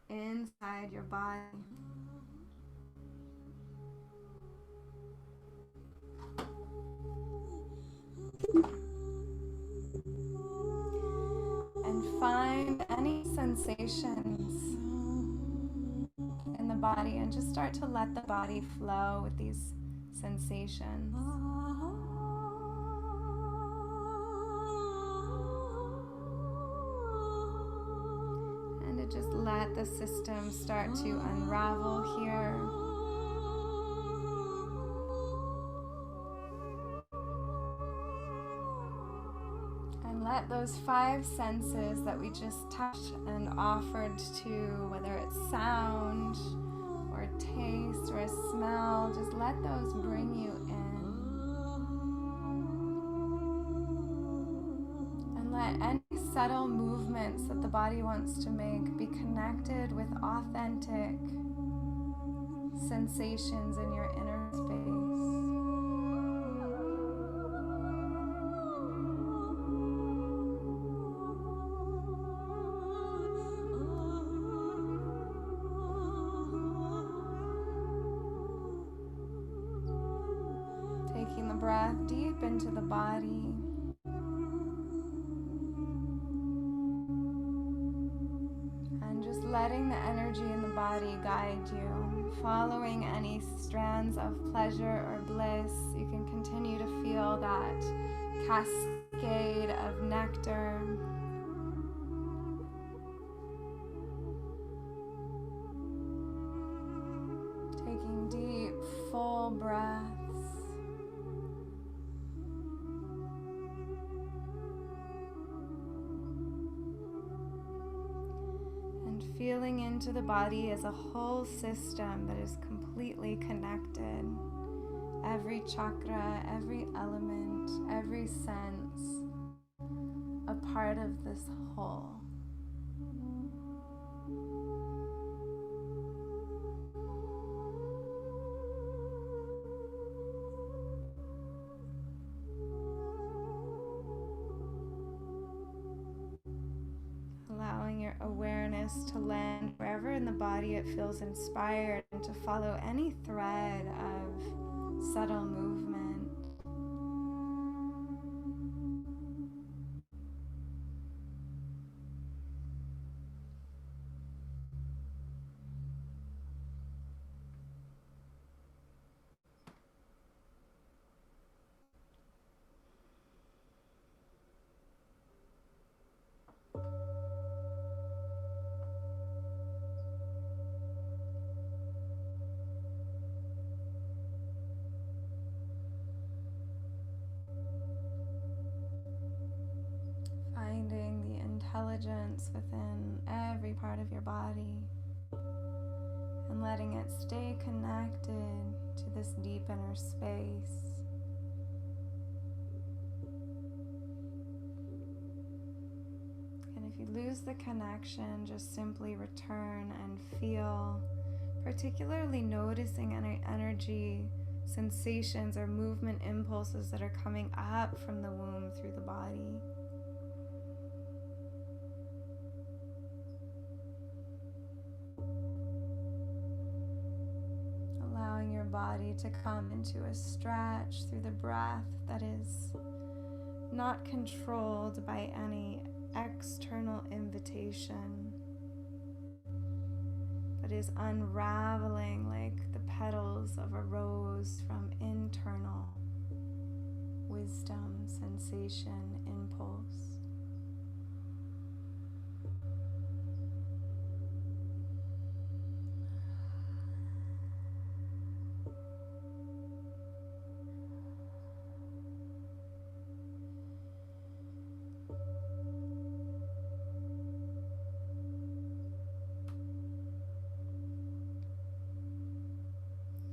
S1: inside your body. And find any sensations in the body and just start to let the body flow with these sensations. Just let the system start to unravel here. And let those 5 senses that we just touched and offered to, whether it's sound or taste or a smell, just let those bring you in. And let any subtle movements that the body wants to make be connected with authentic sensations in your inner space. Taking the breath deep into the body. Letting the energy in the body guide you, following any strands of pleasure or bliss. You can continue to feel that cascade of nectar. Taking deep, full breaths. Feeling into the body as a whole system that is completely connected. Every chakra, every element, every sense, a part of this whole. Allowing your awareness to land wherever in the body it feels inspired, and to follow any thread of subtle movement. intelligence within every part of your body and letting it stay connected to this deep inner space. And if you lose the connection, just simply return and feel, particularly noticing energy, sensations, or movement impulses that are coming up from the womb through the body. Allowing your body to come into a stretch through the breath that is not controlled by any external invitation, but is unraveling like the petals of a rose from internal wisdom, sensation, impulse.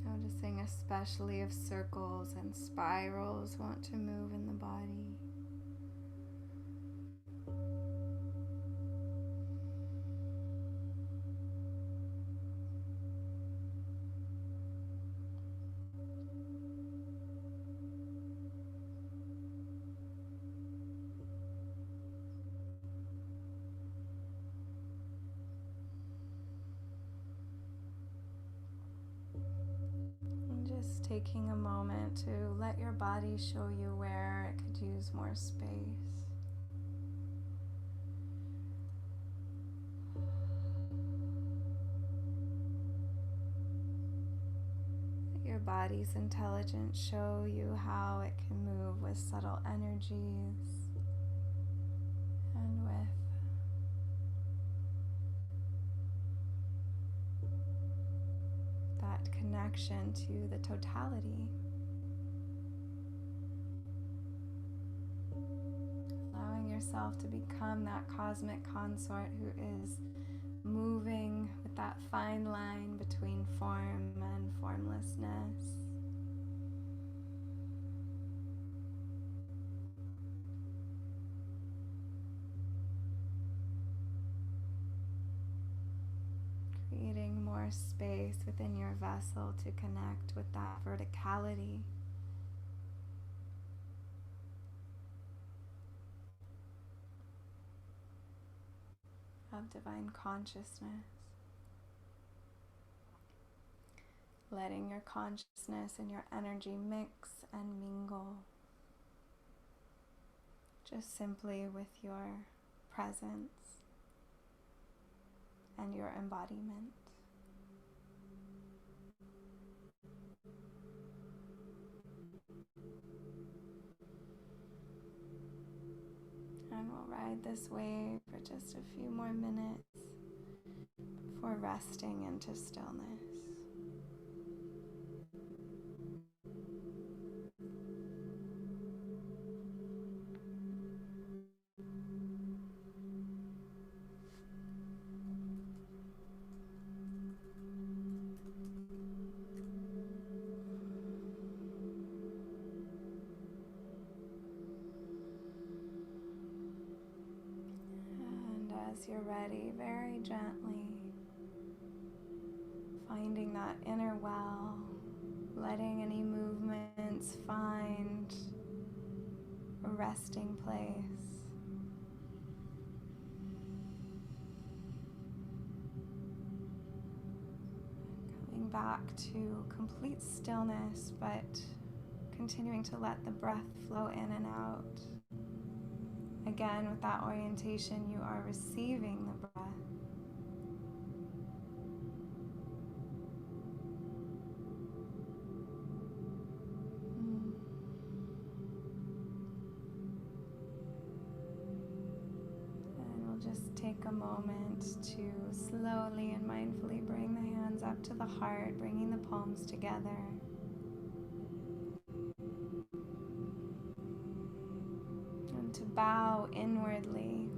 S1: Noticing especially if circles and spirals want to move in the body. Just taking a moment to let your body show you where it could use more space. Let your body's intelligence show you how it can move with subtle energies and with connection to the totality. Allowing yourself to become that cosmic consort who is moving with that fine line between form and formlessness. Creating more space within your vessel to connect with that verticality. Of divine consciousness. Letting your consciousness and your energy mix and mingle. Just simply with your presence and your embodiment. And we'll ride this wave for just a few more minutes before resting into stillness. As you're ready, very gently finding that inner well, letting any movements find a resting place. Coming back to complete stillness, but continuing to let the breath flow in and out. Again, with that orientation, you are receiving the breath. And we'll just take a moment to slowly and mindfully bring the hands up to the heart, bringing the palms together. To bow inwardly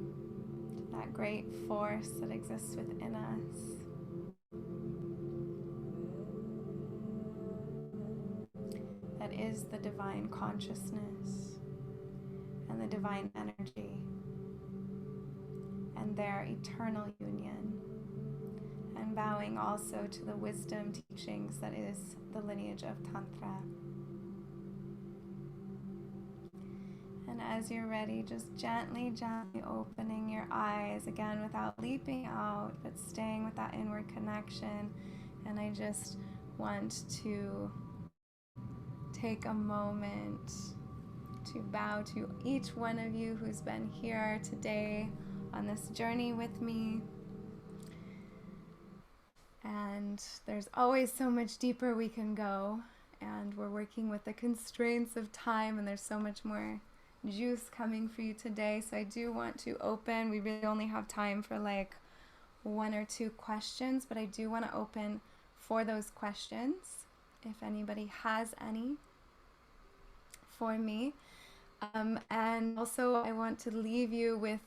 S1: to that great force that exists within us. That is the divine consciousness and the divine energy and their eternal union. And bowing also to the wisdom teachings that is the lineage of Tantra. And as you're ready, just gently, gently opening your eyes again without leaping out, but staying with that inward connection. And I just want to take a moment to bow to each one of you who's been here today on this journey with me. And there's always so much deeper we can go, and we're working with the constraints of time, and there's so much more juice coming for you today. So I do want to open. We really only have time for like 1 or 2 questions, but I do want to open for those questions if anybody has any for me. And also I want to leave you with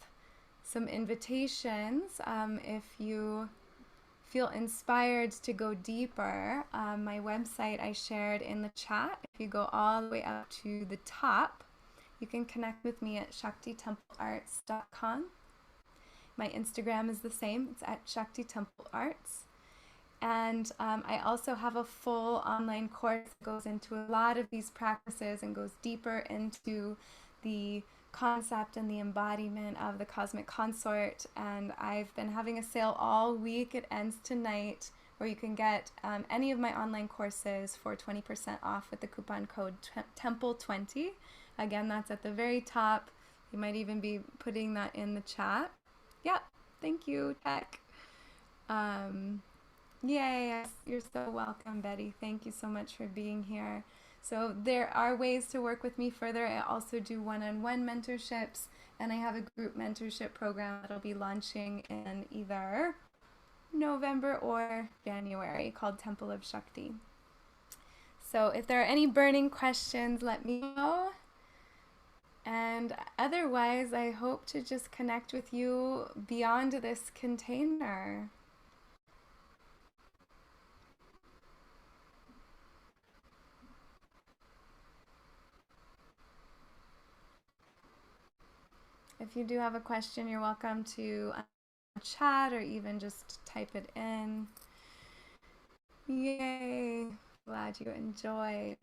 S1: some invitations. If you feel inspired to go deeper, my website I shared in the chat. If you go all the way up to the top, you can connect with me at shaktitemplearts.com. My Instagram is the same. It's at shaktitemplearts. And I also have a full online course that goes into a lot of these practices and goes deeper into the concept and the embodiment of the cosmic consort. And I've been having a sale all week. It ends tonight, where you can get any of my online courses for 20% off with the coupon code TEMPLE20. Again, that's at the very top. You might even be putting that in the chat. Yeah, thank you, Tech. Yay, you're so welcome, Betty. Thank you so much for being here. So there are ways to work with me further. I also do one-on-one mentorships, and I have a group mentorship program that'll be launching in either November or January called Temple of Shakti. So if there are any burning questions, let me know. And otherwise, I hope to just connect with you beyond this container. If you do have a question, you're welcome to chat or even just type it in. Yay! Glad you enjoyed.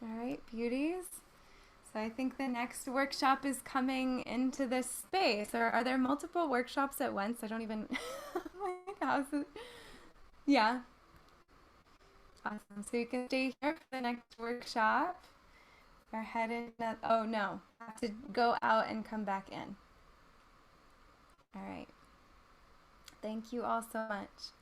S1: All right, beauties. So I think the next workshop is coming into this space. Or are there multiple workshops at once? I don't even... Yeah. Awesome. So you can stay here for the next workshop. We're headed... Oh, no. I have to go out and come back in. All right. Thank you all so much.